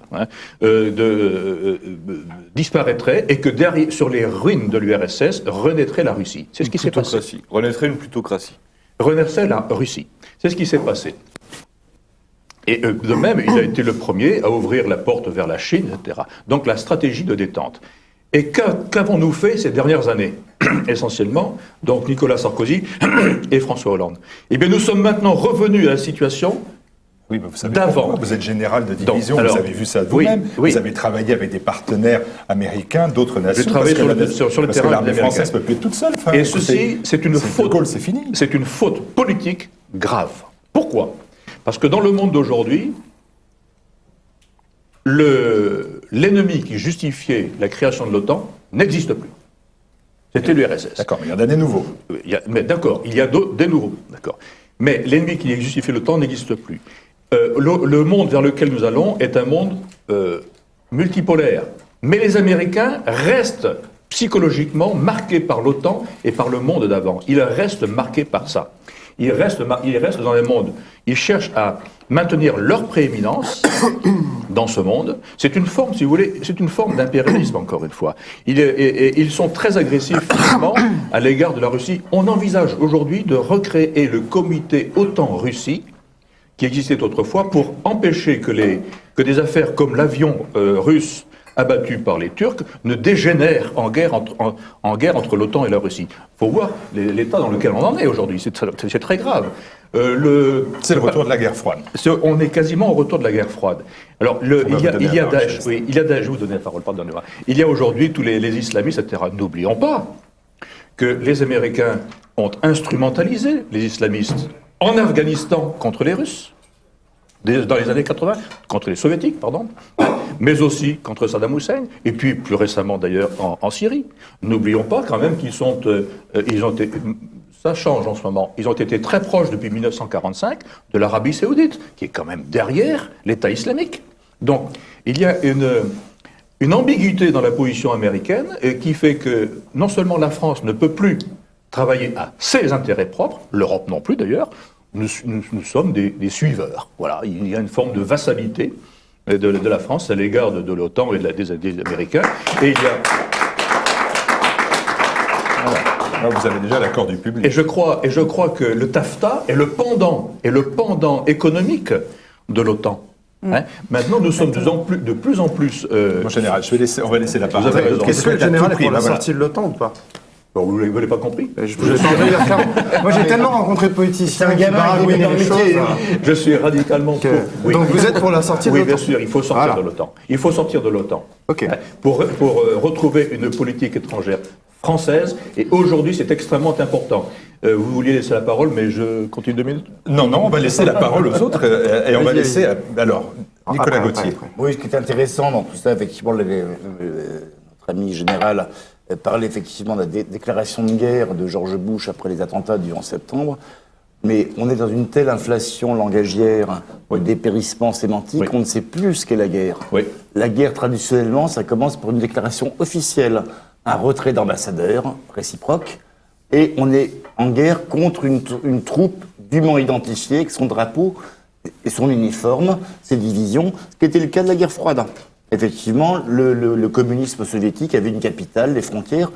disparaîtrait et que derrière, sur les ruines de l'URSS renaîtrait la Russie. C'est ce qui s'est passé. Renaîtrait une plutocratie. Renaîtrait la Russie. C'est ce qui s'est passé. Et de même, il a été le premier à ouvrir la porte vers la Chine, etc. Donc la stratégie de détente. Et qu'avons-nous fait ces dernières années? Essentiellement, donc Nicolas Sarkozy et François Hollande. Eh bien, nous sommes maintenant revenus à la situation oui, mais vous savez d'avant. Vous êtes général de division, donc, alors, vous avez vu ça vous-même. Oui. Vous avez travaillé avec des partenaires américains, d'autres nations. J'ai travaillé sur le terrain l'armée française ne peut plus être toute seule. Et ceci, c'est une faute. De Gaulle, c'est fini. C'est une faute politique grave. Pourquoi? Parce que dans le monde d'aujourd'hui, l'ennemi qui justifiait la création de l'OTAN n'existe plus. C'était l'URSS. D'accord, mais il y en a des nouveaux. D'accord, il y a des nouveaux. D'accord. Mais l'ennemi qui justifiait l'OTAN n'existe plus. Le monde vers lequel nous allons est un monde multipolaire. Mais les Américains restent psychologiquement marqués par l'OTAN et par le monde d'avant. Ils restent marqués par ça. Ils restent dans le monde. Ils cherchent à maintenir leur prééminence dans ce monde. C'est une forme, si vous voulez, c'est une forme d'impérialisme, encore une fois. Ils sont très agressifs, finalement, à l'égard de la Russie. On envisage aujourd'hui de recréer le comité OTAN-Russie, qui existait autrefois, pour empêcher que des affaires comme l'avion russe abattu par les Turcs, ne dégénère en guerre entre l'OTAN et la Russie. Il faut voir l'état dans lequel on en est aujourd'hui. C'est très grave. C'est le retour de la guerre froide. On est quasiment au retour de la guerre froide. Alors, il y a Daesh. Oui, il y a Daesh. Je vous donne la parole, pardonnez-moi. Il y a aujourd'hui tous les islamistes, etc. N'oublions pas que les Américains ont instrumentalisé les islamistes en Afghanistan contre les Russes, dans les années 80, contre les Soviétiques, pardon, mais aussi contre Saddam Hussein, et puis plus récemment d'ailleurs en Syrie. N'oublions pas quand même qu'ils ont été, ça change en ce moment, ils ont été très proches depuis 1945 de l'Arabie Saoudite, qui est quand même derrière l'État islamique. Donc il y a une ambiguïté dans la position américaine qui fait que non seulement la France ne peut plus travailler à ses intérêts propres, l'Europe non plus d'ailleurs, nous sommes des suiveurs. Voilà, il y a une forme de vassalité de la France à l'égard de l'OTAN et des Américains. Et Voilà. Là, vous avez déjà l'accord du public. Et je crois que le TAFTA est le pendant économique de l'OTAN. Hein. Maintenant, nous sommes de plus en plus. Mon général, on va laisser la parole. Vous avez raison. Est-ce que le général est pour la voilà. sortie de l'OTAN ou pas? Bon, vous l'avez pas compris. Je vais changer vers clairement. Moi, j'ai tellement rencontré de politiciens qui baragouinent les choses. Je suis radicalement pour. Oui. Donc vous êtes pour la sortie de Oui, l'OTAN? bien sûr, il faut sortir de l'OTAN. Il faut sortir de l'OTAN. Ok. Pour retrouver une politique étrangère française. Et aujourd'hui, c'est extrêmement important. Vous vouliez laisser la parole, mais je continue 2 minutes. Non, on va laisser la parole aux autres et on va laisser. Alors, Nicolas Gauthier. Oui, ce qui est intéressant dans tout ça, effectivement, notre ami général parlait effectivement de la déclaration de guerre de George Bush après les attentats du 11 septembre. Mais on est dans une telle inflation langagière, dépérissement sémantique, on ne sait plus ce qu'est la guerre. Oui. La guerre, traditionnellement, ça commence par une déclaration officielle, un retrait d'ambassadeurs réciproque, et on est en guerre contre une troupe dûment identifiée, avec son drapeau et son uniforme, ses divisions, ce qui était le cas de la guerre froide. Effectivement, le communisme soviétique avait une capitale, des frontières,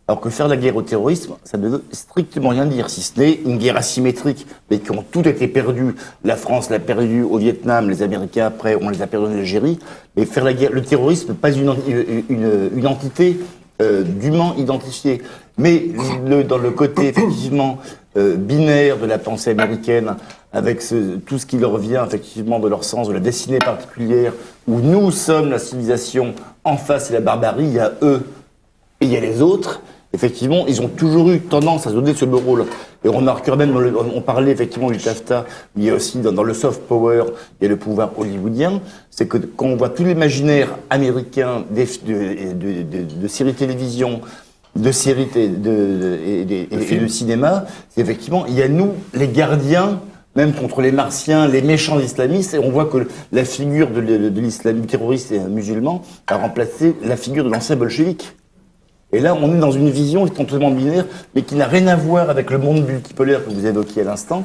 alors que faire la guerre au terrorisme, ça ne veut strictement rien dire, si ce n'est une guerre asymétrique, mais qui ont toutes été perdues. La France l'a perdu au Vietnam, les Américains après, on les a perdus en Algérie. Mais faire la guerre, le terrorisme, pas une entité dûment identifiée. Mais dans le côté, effectivement, binaire de la pensée américaine, avec tout ce qui leur vient, effectivement, de leur sens, de la destinée particulière, où nous sommes la civilisation, en face, c'est la barbarie, il y a eux et il y a les autres. Effectivement, ils ont toujours eu tendance à se donner ce rôle. Et on remarque même, on parlait effectivement du TAFTA, mais il y a aussi dans le soft power, il y a le pouvoir hollywoodien. C'est que quand on voit tout l'imaginaire américain de séries télévision, de séries et de cinéma, c'est effectivement, il y a nous, les gardiens, même contre les martiens, les méchants islamistes, et on voit que la figure de l'islam, du terroriste et musulman a remplacé la figure de l'ancien bolchevique. Et là, on est dans une vision complètement binaire, mais qui n'a rien à voir avec le monde multipolaire que vous évoquiez à l'instant.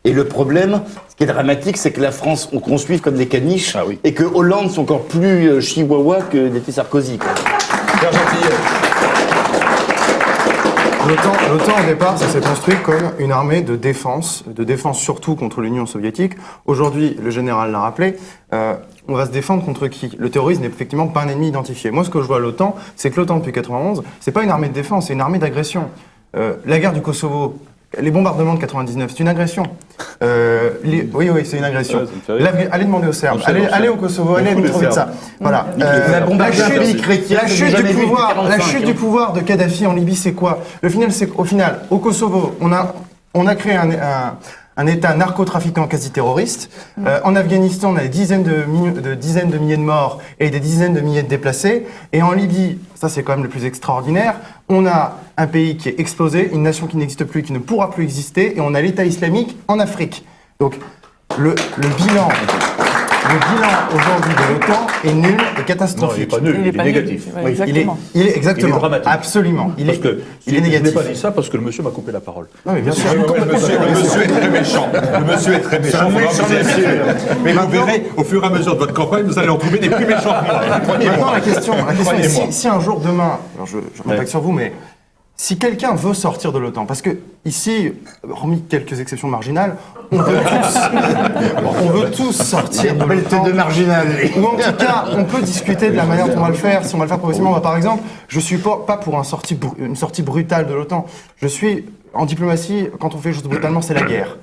Et le problème, ce qui est dramatique, c'est que la France, on construit comme des caniches, et que Hollande, c'est encore plus chihuahua que n'était Sarkozy. Pierre Gentillet. L'OTAN, au départ, ça s'est construit comme une armée de défense surtout contre l'Union soviétique. Aujourd'hui, le général l'a rappelé, on va se défendre contre qui? Le terrorisme n'est effectivement pas un ennemi identifié. Moi, ce que je vois à l'OTAN, c'est que l'OTAN, depuis 91, c'est pas une armée de défense, c'est une armée d'agression. La guerre du Kosovo, les bombardements de 99, c'est une agression. Oui, c'est une agression. Allez demander aux Serbes, allez au Kosovo, allez vous trouver de ça. Voilà. La chute du pouvoir de Kadhafi en Libye, c'est quoi? Au final, au Kosovo, on a créé un État narcotrafiquant quasi terroriste. En Afghanistan, on a des dizaines de milliers de morts et des dizaines de milliers de déplacés. Et en Libye, ça c'est quand même le plus extraordinaire, on a un pays qui est explosé, une nation qui n'existe plus, qui ne pourra plus exister, et on a l'État islamique en Afrique. Donc le bilan aujourd'hui de l'OTAN est nul et catastrophique. Non, il n'est pas nul, il est négatif. Ouais, exactement. Il est exactement. Il est dramatique. Absolument. Il est négatif. Je n'ai pas dit ça parce que le monsieur m'a coupé la parole. Non, mais bien sûr. Le monsieur est très méchant. Le monsieur est très méchant. Mais vous verrez, au fur et à mesure de votre campagne, vous allez en trouver des plus méchants que moi. Maintenant, la question est si un jour, demain, alors je ne compte pas que sur vous, mais si quelqu'un veut sortir de l'OTAN, parce que ici, hormis quelques exceptions marginales, on veut tous sortir de l'OTAN. de marginal. Ou en tout cas, on peut discuter de la manière dont on va le faire. Si on va le faire progressivement, par exemple, je suis pas pour une sortie brutale de l'OTAN. Je suis en diplomatie, quand on fait les choses brutalement, c'est la guerre.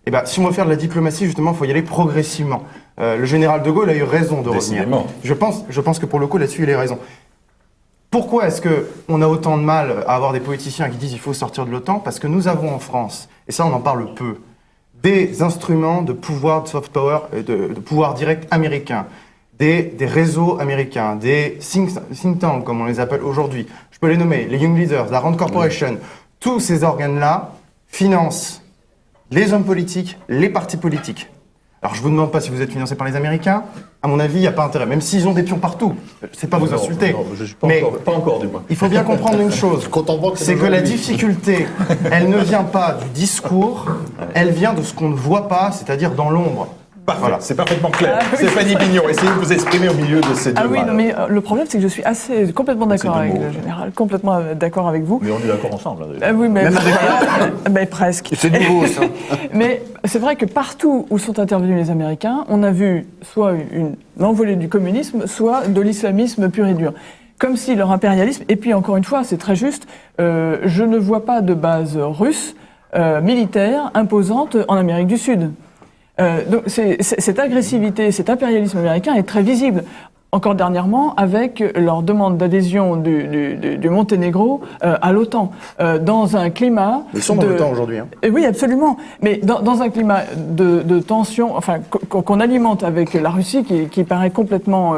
Et ben, si on veut faire de la diplomatie, justement, il faut y aller progressivement. Le général de Gaulle a eu raison de revenir. Je pense que pour le coup, là-dessus, il a raison. Pourquoi est-ce qu'on a autant de mal à avoir des politiciens qui disent qu'il faut sortir de l'OTAN? Parce que nous avons en France, et ça on en parle peu, des instruments de pouvoir, de soft power, de pouvoir direct américain, des réseaux américains, des think tanks comme on les appelle aujourd'hui. Je peux les nommer, les Young Leaders, la Rand Corporation. Tous ces organes-là financent les hommes politiques, les partis politiques. Alors je vous demande pas si vous êtes financé par les Américains, à mon avis, il n'y a pas intérêt, même s'ils ont des pions partout. C'est pas vous insulter. Non, je suis pas encore du moins. Il faut bien comprendre une chose, c'est que la difficulté, elle ne vient pas du discours, elle vient de ce qu'on ne voit pas, c'est-à-dire dans l'ombre. Parfait, Voilà. c'est parfaitement clair. Ah oui. Stéphanie Bignon, essayez de vous exprimer au milieu de ces deux. Ah oui, voilà. non, mais le problème, c'est que je suis complètement d'accord C'est avec deux mots. le général, complètement d'accord avec vous. Mais on est d'accord ensemble. Là, déjà. Ah oui, mais ben, presque. C'est nouveau, ça. Mais c'est vrai que partout où sont intervenus les Américains, on a vu soit une envolée du communisme, soit de l'islamisme pur et dur. Comme si leur impérialisme, et puis encore une fois, c'est très juste, je ne vois pas de base russe militaire imposante en Amérique du Sud. Donc cette agressivité, cet impérialisme américain est très visible. Encore dernièrement, avec leur demande d'adhésion du Monténégro à l'OTAN, dans un climat... Ils sont dans l'OTAN aujourd'hui. Hein. Oui, absolument. Mais dans un climat de tension, enfin, qu'on alimente avec la Russie, qui paraît complètement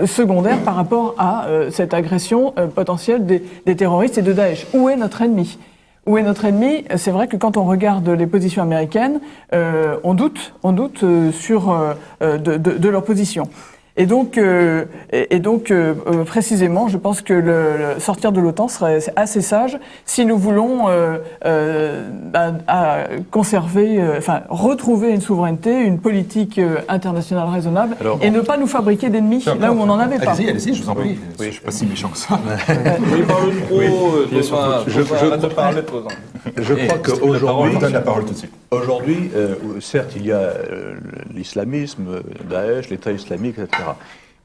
secondaire par rapport à cette agression potentielle des terroristes et de Daesh. Où est notre ennemi ? Où est notre ennemi ? C'est vrai que quand on regarde les positions américaines, on doute de leur position. Et donc, précisément, je pense que le sortir de l'OTAN serait assez sage si nous voulons conserver, retrouver une souveraineté, une politique internationale raisonnable, et ne pas nous fabriquer d'ennemis là où on n'en avait pas. Allez-y, je vous en prie. Je ne suis pas si méchant que ça. Oui, parle trop, Je crois Je qu'aujourd'hui, vous donne la parole tout de suite. aujourd'hui, certes, il y a l'islamisme, Daesh, l'État islamique, etc.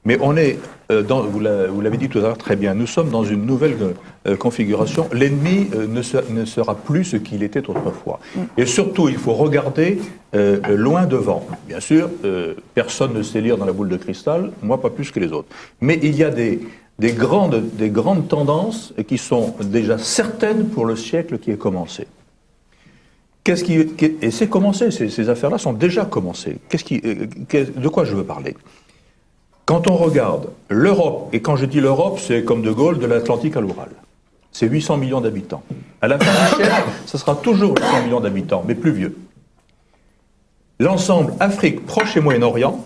Mais on est, vous l'avez dit tout à l'heure très bien, nous sommes dans une nouvelle configuration. L'ennemi ne sera plus ce qu'il était autrefois. Et surtout, il faut regarder loin devant. Bien sûr, personne ne sait lire dans la boule de cristal, moi pas plus que les autres. Mais il y a des grandes tendances qui sont déjà certaines pour le siècle qui est commencé. Et c'est commencé, ces affaires-là sont déjà commencées. De quoi je veux parler ? Quand on regarde l'Europe, et quand je dis l'Europe, c'est comme De Gaulle, de l'Atlantique à l'Oural. C'est 800 millions d'habitants. À la fin du siècle, ce sera toujours 800 millions d'habitants, mais plus vieux. L'ensemble Afrique, Proche et Moyen-Orient,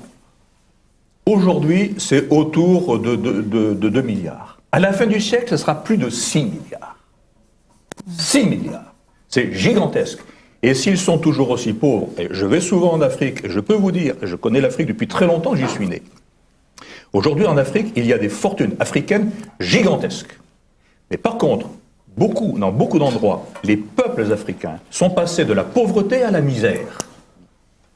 aujourd'hui, c'est autour de 2 milliards. À la fin du siècle, ce sera plus de 6 milliards. 6 milliards. C'est gigantesque. Et s'ils sont toujours aussi pauvres, et je vais souvent en Afrique, et je peux vous dire, je connais l'Afrique depuis très longtemps, j'y suis né. Aujourd'hui, en Afrique, il y a des fortunes africaines gigantesques. Mais par contre, dans beaucoup d'endroits, les peuples africains sont passés de la pauvreté à la misère.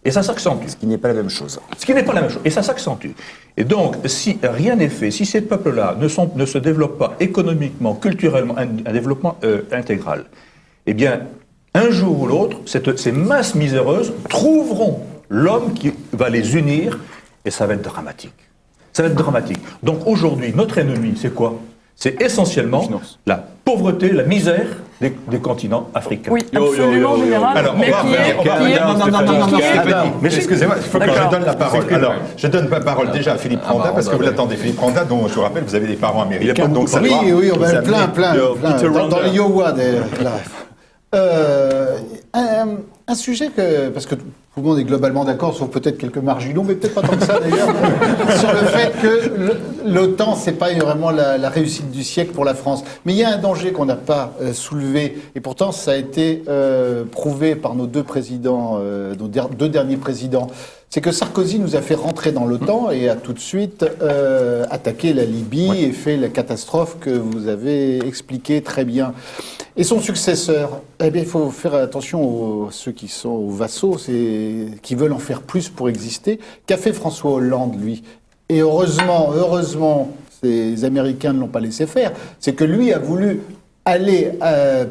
Et ça s'accentue. Ce qui n'est pas la même chose. Ce qui n'est pas la même chose. Et ça s'accentue. Et donc, si rien n'est fait, si ces peuples-là ne se développent pas économiquement, culturellement, un développement intégral, eh bien, un jour ou l'autre, ces masses miséreuses trouveront l'homme qui va les unir, et ça va être dramatique. Ça va être dramatique. Donc aujourd'hui, notre ennemi, c'est quoi ? C'est essentiellement la pauvreté, la misère des continents africains. Oui, absolument, général. Alors, mais mais excusez-moi, il faut que je donne la parole. Alors, je donne la parole déjà à Philippe Randa, parce que vous l'attendez. Philippe Randa, dont je vous rappelle, vous avez des parents américains, donc ça Oui, doit oui, on vous va amener- plein. Dans les Iowa, un sujet parce que tout le monde est globalement d'accord, sauf peut-être quelques marginaux, mais peut-être pas tant que ça d'ailleurs, sur le fait que l'OTAN, c'est pas vraiment la réussite du siècle pour la France. Mais il y a un danger qu'on n'a pas soulevé, et pourtant ça a été prouvé par nos deux présidents, nos deux derniers présidents. C'est que Sarkozy nous a fait rentrer dans l'OTAN et a tout de suite attaqué la Libye et fait la catastrophe que vous avez expliquée très bien. Et son successeur, eh bien, il faut faire attention à ceux qui sont aux vassaux, qui veulent en faire plus pour exister. Qu'a fait François Hollande, lui ? Et heureusement, ces Américains ne l'ont pas laissé faire. C'est que lui a voulu aller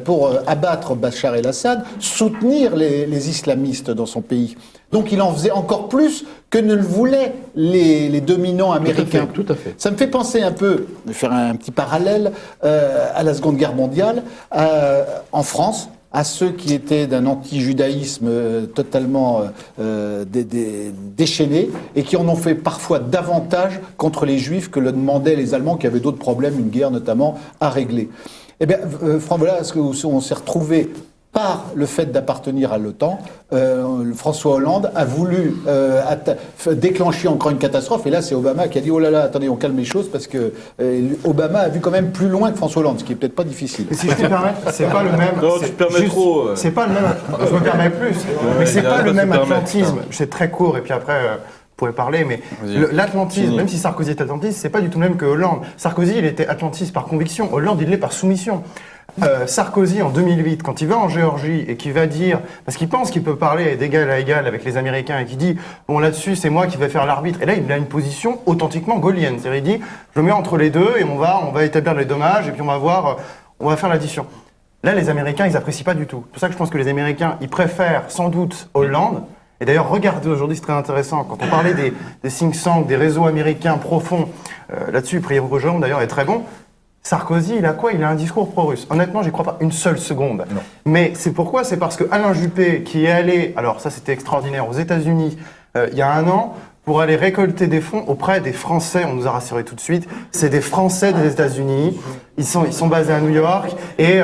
pour abattre Bachar el-Assad, soutenir les islamistes dans son pays. Donc il en faisait encore plus que ne le voulaient les dominants américains. Tout à fait. Ça me fait penser un peu, de faire un petit parallèle, à la Seconde Guerre mondiale, en France, à ceux qui étaient d'un anti-judaïsme totalement déchaîné et qui en ont fait parfois davantage contre les Juifs que le demandaient les Allemands qui avaient d'autres problèmes, une guerre notamment, à régler. Eh bien, Franck, voilà, on s'est retrouvé par le fait d'appartenir à l'OTAN, François Hollande a voulu déclencher encore une catastrophe. Et là, c'est Obama qui a dit « Oh là là, attendez, on calme les choses » parce que Obama a vu quand même plus loin que François Hollande, ce qui est peut-être pas difficile. Et si je me permets, c'est pas le même... Non, tu te permets trop. C'est pas le même... Je me permets plus. Mais c'est pas le même atlantisme. C'est très court, et puis après... Vous pourrez parler, mais l'atlantisme, même si Sarkozy est atlantiste, c'est pas du tout le même que Hollande. Sarkozy, il était atlantiste par conviction. Hollande, il l'est par soumission. Sarkozy, en 2008, quand il va en Géorgie et qu'il va dire, parce qu'il pense qu'il peut parler d'égal à égal avec les Américains et qu'il dit, bon là-dessus, c'est moi qui vais faire l'arbitre. Et là, il a une position authentiquement gaullienne. C'est-à-dire, il dit, je me mets entre les deux et on va établir les dommages et puis on va faire l'addition. Là, les Américains, ils apprécient pas du tout. C'est pour ça que je pense que les Américains, ils préfèrent sans doute Hollande. Et d'ailleurs, regardez aujourd'hui, c'est très intéressant, quand on parlait des think tanks, des réseaux américains profonds, là-dessus, Prière Hollande d'ailleurs est très bon. Sarkozy, il a quoi? Il a un discours pro-russe. Honnêtement, j'y crois pas une seule seconde. Non. Mais c'est pourquoi? C'est parce que Alain Juppé, qui est allé, alors ça c'était extraordinaire, aux États-Unis il y a un an, pour aller récolter des fonds auprès des Français, on nous a rassuré tout de suite, c'est des Français des États-Unis, ils sont basés à New York, et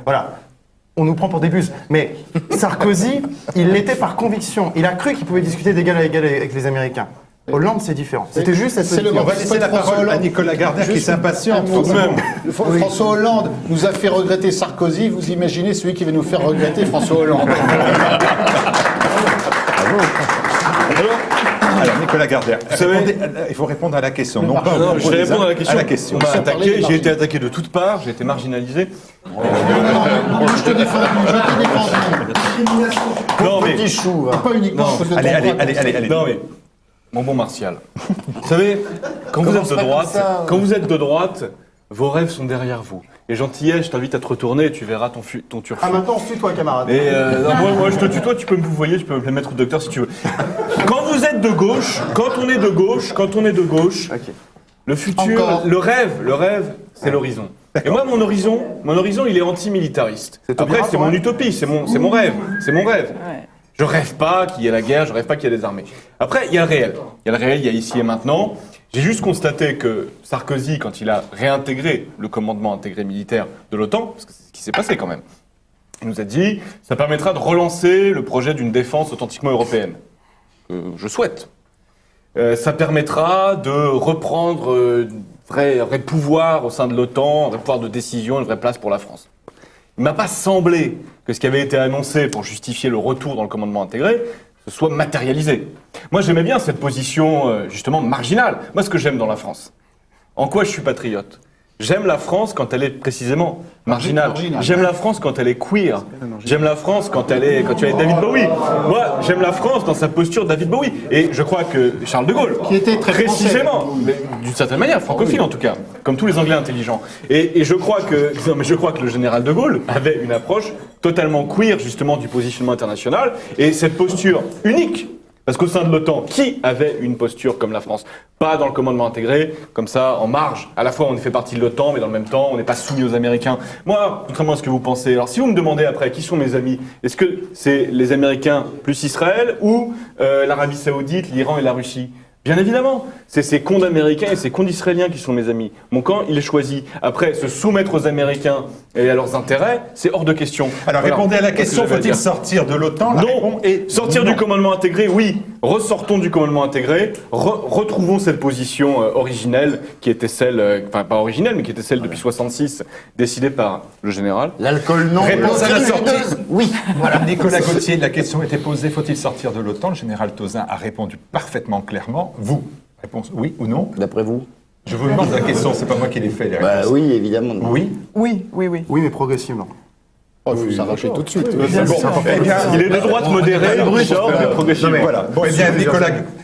voilà. On nous prend pour des buses. Mais Sarkozy, il l'était par conviction. Il a cru qu'il pouvait discuter d'égal à égal avec les Américains. Hollande, c'est différent. C'était juste cette... On va laisser la parole à Nicolas Gardère qui s'impatiente. François Hollande nous a fait regretter Sarkozy. Vous imaginez celui qui va nous faire regretter François Hollande. Alors, Nicolas Gardère, il faut répondre à la question. Non, je vais répondre à la question. question. On m'a attaqué, j'ai été attaqué de toutes parts, j'ai été marginalisé. Je te défends. Non, mais... Petit chou, hein. Pas uniquement à cause de Allez. Non, mais... Mon bon Martial, vous savez, quand vous êtes de droite, vos rêves sont derrière vous. Et Gentillet, je t'invite à te retourner et tu verras ton turfu. Ah, maintenant, on se tutoie, camarade. Et moi, je te tutoie, tu peux me vouvoyer, tu peux me mettre docteur si tu veux. Quand vous êtes de gauche, quand on est de gauche, okay. Le futur, encore. le rêve, c'est l'horizon. Et moi, mon horizon, il est anti-militariste. Après, c'est mon utopie, c'est mon rêve. Ouais. Je rêve pas qu'il y ait la guerre, je rêve pas qu'il y ait des armées. Après, il y a le réel. Il y a ici et maintenant. J'ai juste constaté que Sarkozy, quand il a réintégré le commandement intégré militaire de l'OTAN, parce que c'est ce qui s'est passé quand même, il nous a dit ça permettra de relancer le projet d'une défense authentiquement européenne. Je souhaite. Ça permettra de reprendre vrai pouvoir au sein de l'OTAN, un vrai pouvoir de décision, une vraie place pour la France. Il ne m'a pas semblé que ce qui avait été annoncé pour justifier le retour dans le commandement intégré se soit matérialisé. Moi, j'aimais bien cette position, justement, marginale. Moi, ce que j'aime dans la France, en quoi je suis patriote? J'aime la France quand elle est précisément marginale. J'aime la France quand elle est queer. J'aime la France quand tu es David Bowie. Moi, j'aime la France dans sa posture David Bowie. Et je crois que Charles de Gaulle, qui était très précisément, d'une certaine manière, francophile en tout cas, comme tous les Anglais intelligents. Et je crois que le général de Gaulle avait une approche totalement queer justement du positionnement international. Et cette posture unique. Parce qu'au sein de l'OTAN, qui avait une posture comme la France? Pas dans le commandement intégré, comme ça, en marge. À la fois, on fait partie de l'OTAN, mais dans le même temps, on n'est pas soumis aux Américains. Moi, contrairement à ce que vous pensez, alors si vous me demandez après qui sont mes amis, est-ce que c'est les Américains plus Israël ou l'Arabie Saoudite, l'Iran et la Russie? Bien évidemment, c'est ces cons d'Américains et ces cons d'Israéliens qui sont mes amis. Mon camp, il est choisi. Après, se soumettre aux Américains et à leurs intérêts, c'est hors de question. Alors, répondez à la question, faut-il sortir de l'OTAN? Non. Sortir du commandement intégré, oui. Ressortons du commandement intégré. Retrouvons cette position originelle qui était celle, enfin pas originelle, mais qui était celle depuis 66, décidée par le général. L'alcool non. Réponse à la sortie. Oui. Voilà. Nicolas Gauthier, la question était posée, faut-il sortir de l'OTAN? Le général Tauzin a répondu parfaitement clairement. Vous, réponse oui ou non? D'après vous? Je vous demande la question, c'est pas moi qui l'ai fait, les réponses. Oui, évidemment. Oui? Oui. Oui, mais progressivement. Oh, il faut s'arracher tout de suite. Il est de droite modérée, genre, mais progressivement. Voilà. Bon, eh bien,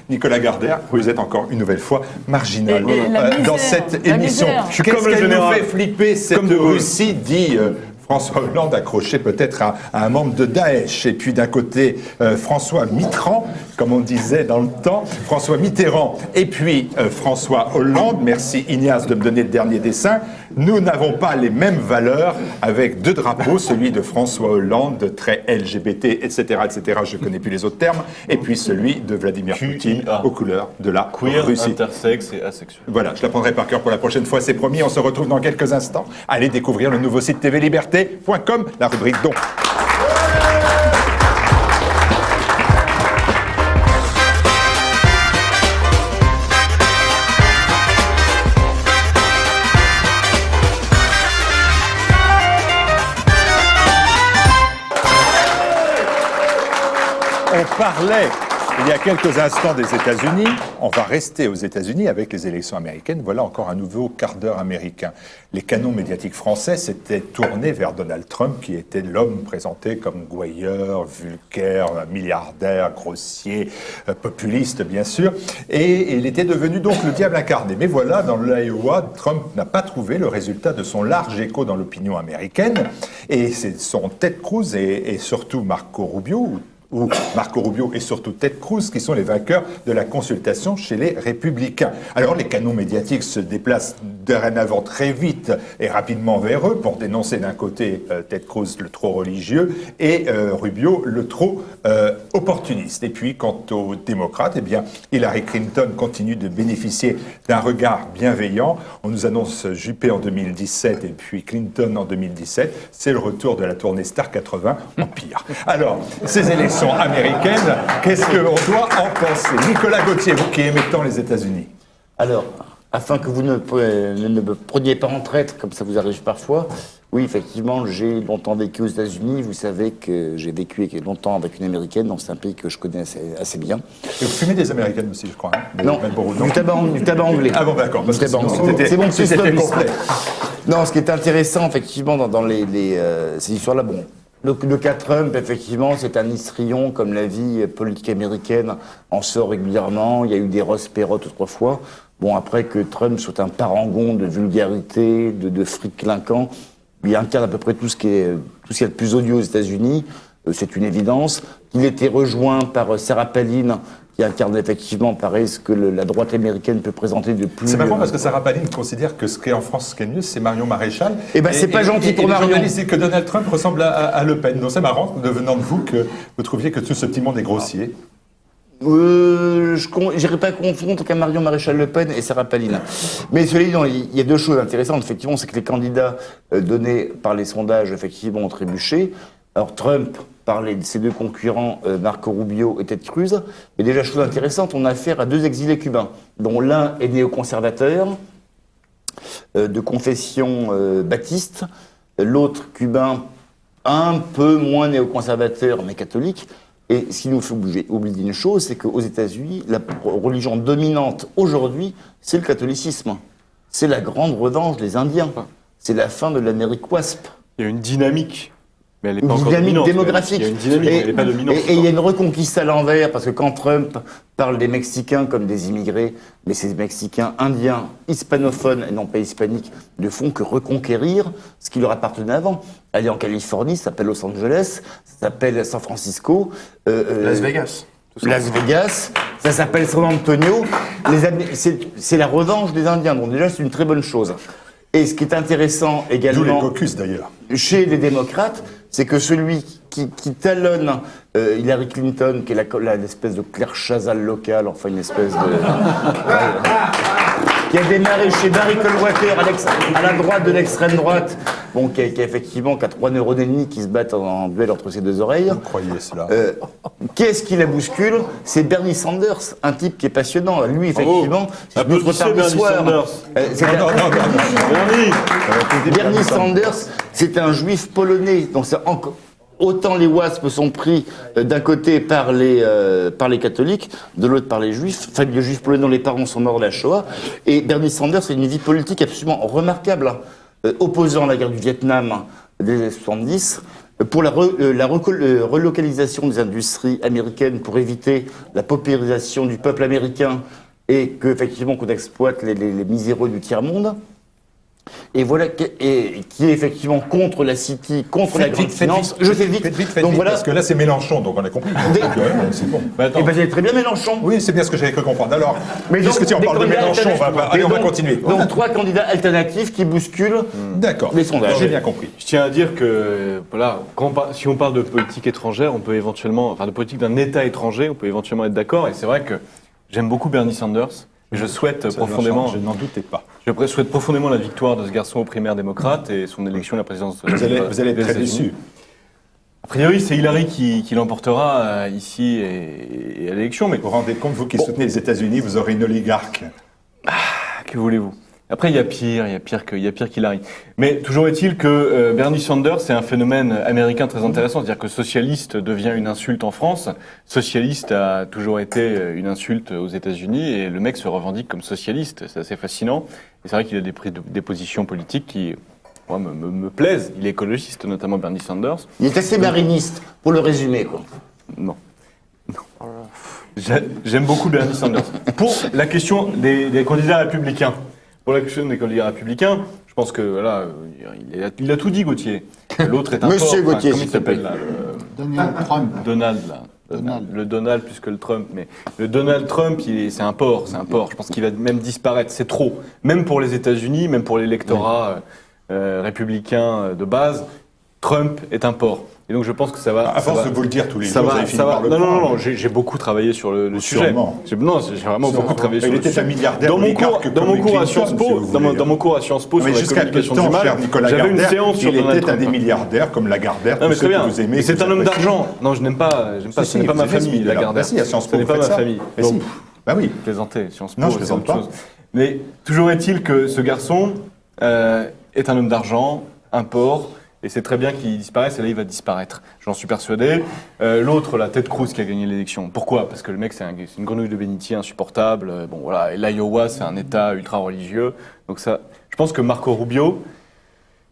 Nicolas Gardère, vous êtes encore une nouvelle fois marginal dans cette émission. Qu'est-ce qu'elle nous fait flipper, cette Russie, dit François Hollande, accroché peut-être à un membre de Daesh. Et puis d'un côté, François Mitterrand, comme on disait dans le temps, François Mitterrand, et puis François Hollande. Merci Ignace de me donner le dernier dessin. Nous n'avons pas les mêmes valeurs avec deux drapeaux, celui de François Hollande, très LGBT, etc., etc., je ne connais plus les autres termes, et puis celui de Vladimir Poutine, aux couleurs de la Russie. Intersexe et asexuel. Voilà, je l'apprendrai par cœur pour la prochaine fois, c'est promis. On se retrouve dans quelques instants. Allez découvrir le nouveau site tvliberté.com, la rubrique Don. parlait il y a quelques instants des États-Unis. On va rester aux États-Unis avec les élections américaines. Voilà encore un nouveau quart d'heure américain. Les canons médiatiques français s'étaient tournés vers Donald Trump, qui était l'homme présenté comme gouailleur, vulgaire, milliardaire, grossier, populiste, bien sûr. Et il était devenu donc le diable incarné. Mais voilà, dans l'Iowa, Trump n'a pas trouvé le résultat de son large écho dans l'opinion américaine. Et c'est son Ted Cruz et surtout Marco Rubio, ou Marco Rubio et surtout Ted Cruz, qui sont les vainqueurs de la consultation chez les Républicains. Alors les canons médiatiques se déplacent dorénavant très vite et rapidement vers eux pour dénoncer d'un côté Ted Cruz le trop religieux et Rubio le trop opportuniste. Et puis quant aux démocrates, eh bien Hillary Clinton continue de bénéficier d'un regard bienveillant. On nous annonce Juppé en 2017 et puis Clinton en 2017. C'est le retour de la tournée Star 80 en pire. Alors, ces élections américaines, qu'est-ce qu'on doit en penser? Nicolas Gauthier, vous qui aimez tant les États-Unis. Alors, afin que vous ne me preniez pas en traître, comme ça vous arrive parfois, oui, effectivement, j'ai longtemps vécu aux États-Unis. Vous savez que j'ai vécu longtemps avec une Américaine, donc c'est un pays que je connais assez bien. Et vous fumez des Américaines aussi, je crois. Hein, non, du tabac anglais. Ah bon, d'accord. Parce que c'est bon, c'était complet. Non, ce qui est intéressant, effectivement, dans ces histoires-là, bon, le cas Trump, effectivement, c'est un histrion, comme la vie politique américaine en sort régulièrement. Il y a eu des Ross Perot autrefois. Bon, après que Trump soit un parangon de vulgarité, de fric clinquant, il incarne à peu près tout ce qui est de plus odieux aux États-Unis. C'est une évidence. Il était rejoint par Sarah Palin, qui incarne effectivement, pareil, ce que la droite américaine peut présenter de plus... C'est marrant parce que Sarah Palin considère que ce qui est en France, ce qui est mieux, c'est Marion Maréchal. Eh ben, c'est pas gentil pour Marion. Les journalistes disent que Donald Trump ressemble à Le Pen. Donc c'est marrant, venant de vous, que vous trouviez que tout ce petit monde est grossier. Je n'irai pas confondre en tout cas Marion Maréchal Le Pen et Sarah Palin. Mais cela dit, il y a deux choses intéressantes. Effectivement, c'est que les candidats donnés par les sondages, effectivement, ont trébuché. Alors Trump parlait de ses deux concurrents, Marco Rubio et Ted Cruz. Mais déjà, chose intéressante, on a affaire à deux exilés cubains, dont l'un est néoconservateur, de confession baptiste, l'autre cubain un peu moins néoconservateur, mais catholique. Et ce qui nous fait oublier une chose, c'est qu'aux États-Unis, la religion dominante aujourd'hui, c'est le catholicisme. C'est la grande revanche des Indiens. C'est la fin de l'Amérique WASP. Il y a une dynamique. Mais elle n'est pas Une encore dynamique dominante. démographique. Il y a une dynamique, mais elle n'est pas dominante. Et il y a une reconquiste à l'envers, parce que quand Trump parle des Mexicains comme des immigrés, mais ces Mexicains indiens, hispanophones et non pas hispaniques, ne font que reconquérir ce qui leur appartenait avant. Aller en Californie, ça s'appelle Los Angeles, ça s'appelle San Francisco. Las Vegas. Las Vegas, ça s'appelle San Antonio. C'est la revanche des Indiens, donc déjà c'est une très bonne chose. Et ce qui est intéressant également... D'où les caucus d'ailleurs. Chez les démocrates, c'est que celui qui talonne Hillary Clinton, qui est l'espèce de Claire Chazal locale, enfin une espèce de... qui a démarré chez Barry Goldwater à la droite de l'extrême droite, bon, qui a effectivement 3 neurones ennemis qui se battent en duel entre ses deux oreilles. Vous croyez cela? Qu'est-ce qui la bouscule? C'est Bernie Sanders, un type qui est passionnant. Lui, effectivement, c'est notre samedi soir. Bernie Sanders, c'est un juif polonais. Donc c'est encore... Autant les WASP sont pris d'un côté par les catholiques, de l'autre par les juifs, enfin les juifs polonais dont les parents sont morts de la Shoah. Et Bernie Sanders a une vie politique absolument remarquable, opposant à la guerre du Vietnam des années 70, pour la relocalisation des industries américaines pour éviter la paupérisation du peuple américain et qu'effectivement qu'on exploite les miséreux du tiers-monde. Et voilà, qui est effectivement contre la City, contre la grande finance. Je fais vite. Faites vite, parce que là c'est Mélenchon, donc on a compris. C'est bon. Et ben, c'est très bien Mélenchon. Oui, c'est bien ce que j'avais cru comprendre. Alors, mais puisque si on parle de Mélenchon, on va continuer. Donc 3 candidats alternatifs qui bousculent les sondages. J'ai bien compris. Je tiens à dire que, voilà, si on parle de politique étrangère, on peut éventuellement, enfin de politique d'un État étranger, on peut éventuellement être d'accord. Et c'est vrai que j'aime beaucoup Bernie Sanders. Je souhaite profondément... Je n'en doutais pas. Je souhaite profondément la victoire de ce garçon aux primaires démocrates et son élection à la présidence Vous allez être très déçu. A priori, c'est Hillary qui l'emportera ici et à l'élection. Mais vous vous rendez compte, vous qui soutenez les États-Unis, vous aurez une oligarque. Que voulez-vous? Après, il y a pire qu'Hillary. Mais toujours est-il que Bernie Sanders, c'est un phénomène américain très intéressant. C'est-à-dire que socialiste devient une insulte en France. Socialiste a toujours été une insulte aux États-Unis et le mec se revendique comme socialiste. C'est assez fascinant. Et c'est vrai qu'il a des positions politiques qui, moi, me plaisent. Il est écologiste, notamment Bernie Sanders. Il est assez mariniste, pour le résumer, quoi. Non. J'aime beaucoup Bernie Sanders. Pour la question des candidats républicains. Pour la question des candidats républicains, je pense que voilà, il a tout dit, Gauthier. L'autre est un Monsieur porc. Gauthier, Comment il s'il te plaît. s'appelle là, Donald Trump. Donald, là. Le Donald plus que le Trump. Mais le Donald Trump, c'est un porc, c'est un porc. Je pense qu'il va même disparaître. C'est trop. Même pour les États-Unis, même pour l'électorat républicain de base, Trump est un porc. Et donc je pense que ça va. À force de vous le dire tous les jours, vous avez fini par le prendre. Non, j'ai beaucoup travaillé sur le sujet. Sûrement. J'ai vraiment beaucoup travaillé sur le sujet. Il était un milliardaire. Dans mon cours à Sciences Po, dans mon cours à Sciences Po sur la jusqu'à peu de communication temps, du mal, cher Nicolas j'avais une Gardère, séance sur il Donald était un Trump. des milliardaires comme Lagardère, Non, mais tous très ceux bien. que vous aimez. Mais c'est que un vous homme appréciez. d'argent. Non, je n'aime pas. Ce n'est pas ma famille, Lagardère. Si, à Sciences Po, Ce n'est pas vous ma faites ça. famille. Mais si. Bon, Bah oui. plaisanter, Sciences Po, Non, je c'est plaisante autre pas. chose. Mais toujours est-il que ce garçon est un homme d'argent, un porc. Et c'est très bien qu'il disparaisse, et là il va disparaître. J'en suis persuadé. L'autre, la Ted Cruz qui a gagné l'élection. Pourquoi ? Parce que le mec, c'est une grenouille de bénitier insupportable. Bon voilà, et l'Iowa, c'est un État ultra religieux. Donc ça, je pense que Marco Rubio.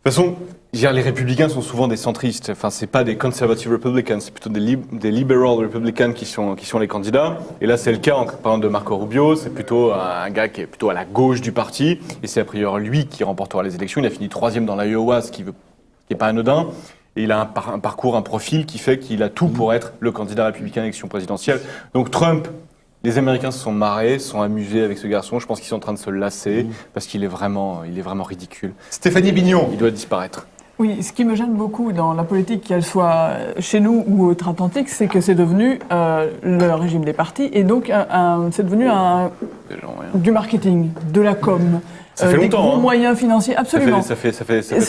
De toute façon, les républicains sont souvent des centristes. Enfin, c'est pas des conservative Republicans, c'est plutôt des liberal Republicans qui sont les candidats. Et là, c'est le cas, par exemple, de Marco Rubio. C'est plutôt un gars qui est plutôt à la gauche du parti. Et c'est a priori lui qui remportera les élections. Il a fini 3e dans l'Iowa, ce qui n'est pas anodin. Et il a un parcours, un profil qui fait qu'il a tout pour être le candidat républicain à l'élection présidentielle. Donc Trump, les Américains se sont marrés, se sont amusés avec ce garçon. Je pense qu'ils sont en train de se lasser parce qu'il est vraiment ridicule. Stéphanie Bignon. Il doit disparaître. Oui, ce qui me gêne beaucoup dans la politique, qu'elle soit chez nous ou outre-Atlantique, c'est que c'est devenu le régime des partis et donc c'est devenu du marketing, de la com. Ça fait des longtemps, gros hein. moyens financiers, absolument. Ça fait 3 siècles.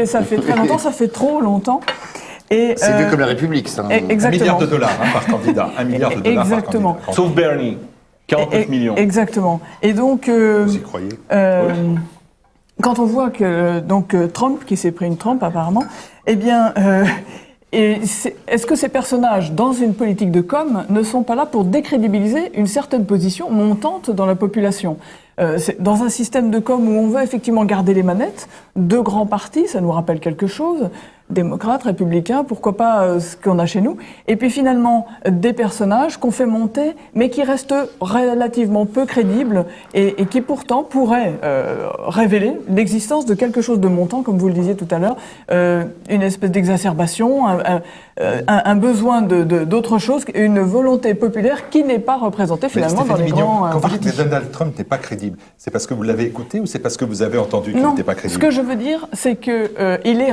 Hein. Ça fait très longtemps, ça fait trop longtemps. Et, C'est vieux comme la République, ça. Exactement. 1 milliard de dollars par candidat. 1 milliard de dollars Exactement. par candidat. Sauf Bernie, 49 millions. Exactement. Et donc, Vous y croyez ? quand on voit que Trump, qui s'est pris une trompe apparemment, eh bien, est-ce que ces personnages, dans une politique de com, ne sont pas là pour décrédibiliser une certaine position montante dans la population ? Dans un système de com où on veut effectivement garder les manettes, deux grands partis, ça nous rappelle quelque chose, démocrates, républicains, pourquoi pas ce qu'on a chez nous, et puis finalement des personnages qu'on fait monter, mais qui restent relativement peu crédibles et qui pourtant pourraient révéler l'existence de quelque chose de montant, comme vous le disiez tout à l'heure, une espèce d'exacerbation, un besoin d'autre chose, une volonté populaire qui n'est pas représentée finalement dans les grands quand vous dites partis. que Donald Trump n'est pas crédible, c'est parce que vous l'avez écouté ou c'est parce que vous avez entendu qu'il Non, n'était pas ce crédible? que je veux dire, c'est que il est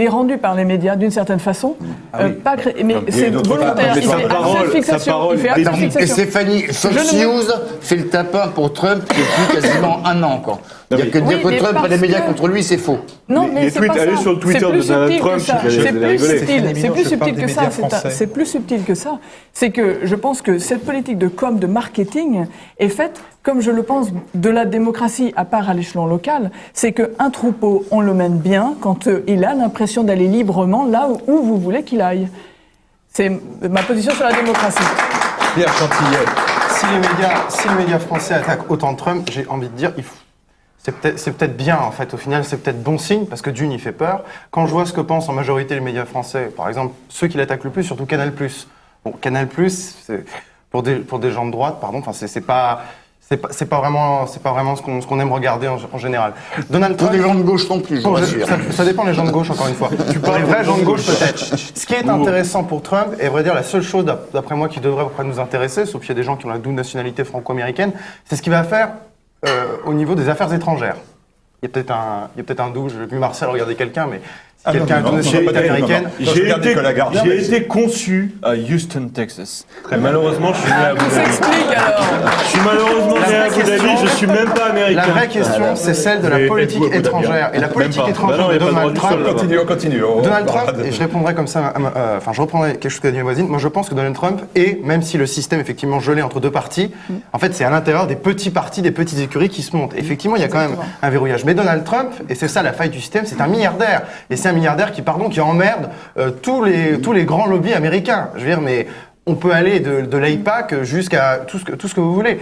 rendu par les médias d'une certaine façon, mais c'est d'autres volontaire. façons. Il fait Sa fixation. Il fait parole acte de Et fixation. Stéphanie, Fox Je ne- News fait le tapin pour Trump depuis quasiment un an, quoi. Il y a que Oui, dire que mais Trump a les parce médias que- contre lui, c'est faux. Non, Les mais c'est tweets, pas allez ça. sur le Twitter C'est plus de Donald subtil Trump, que ça. vous allez C'est plus rigoler. subtil. Stéphanie C'est Bignon, plus je subtil parle que des ça. médias français. C'est plus subtil que ça. C'est que je pense que cette politique de com, de marketing, est faite, comme je le pense, de la démocratie à part à l'échelon local. C'est qu'un troupeau, on le mène bien quand il a l'impression d'aller librement là où vous voulez qu'il aille. C'est ma position sur la démocratie. Pierre Chantillet. Si les médias français attaquent autant Trump, j'ai envie de dire, c'est peut-être bien, en fait. Au final, c'est peut-être bon signe, parce que d'une, il fait peur. Quand je vois ce que pensent en majorité les médias français, par exemple, ceux qui l'attaquent le plus, surtout Canal+. Bon, Canal+, c'est pour des gens de droite, pardon, enfin, c'est pas vraiment ce qu'on aime regarder en général. Donald Pour Trump, les gens de gauche non plus, je vous rassure. ça dépend des gens de gauche, encore une fois. Pour les vrais gens de gauche, peut-être. Ce qui est intéressant pour Trump, et à vrai dire, la seule chose, d'après moi, qui devrait nous intéresser, sauf qu'il y a des gens qui ont la double nationalité franco-américaine, c'est ce qu'il va faire au niveau des affaires étrangères. Il y a peut-être un doux, j'ai vu Marcel regarder quelqu'un, mais quelqu'un de nationalité américaine. J'ai été conçu à Houston, Texas. Et malheureusement, je suis né à Abu Tout Dhabi. s'explique alors. Je suis malheureusement né à Abu Dhabi, je suis même pas américain. La vraie question, c'est celle de la politique étrangère. Et la politique étrangère de Donald Trump. Continue. Donald Trump, et je répondrai comme ça, enfin je reprendrai quelque chose qu'a dit ma voisine, moi je pense que Donald Trump est, même si le système effectivement gelé entre deux partis, en fait c'est à l'intérieur des petits partis, des petites écuries qui se montent. Effectivement il y a quand même un verrouillage. Mais Donald Trump, et c'est ça la faille du système, c'est un milliardaire. Et c'est un milliardaire qui emmerde tous les grands lobbies américains. Je veux dire, mais on peut aller de l'AIPAC jusqu'à tout ce que vous voulez.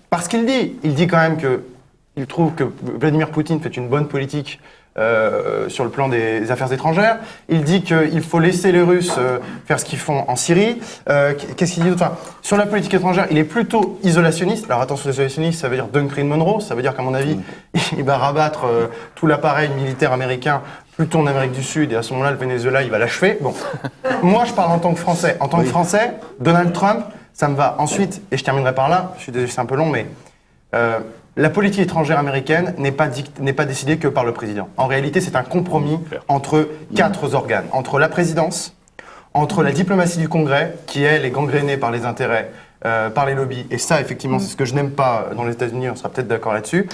Parce qu'il dit quand même qu'il trouve que Vladimir Poutine fait une bonne politique sur le plan des affaires étrangères. Il dit qu'il faut laisser les Russes faire ce qu'ils font en Syrie. Qu'est-ce qu'il dit d'autre ? Enfin, sur la politique étrangère, il est plutôt isolationniste. Alors attention, isolationniste, ça veut dire Doctrine Monroe. Ça veut dire qu'à mon avis, il va rabattre tout l'appareil militaire américain plutôt en Amérique du Sud. Et à ce moment-là, le Venezuela, il va l'achever. Bon, moi, je parle en tant que Français. En tant que Français, Donald Trump, ça me va. Ensuite, et je terminerai par là, je suis désolé, c'est un peu long, mais la politique étrangère américaine n'est pas décidée que par le président. En réalité, c'est un compromis entre 4 organes. Entre la présidence, entre la diplomatie du Congrès, qui, elle, est gangrénée par les intérêts, par les lobbies. Et ça, effectivement, c'est ce que je n'aime pas dans les États-Unis, on sera peut-être d'accord là-dessus.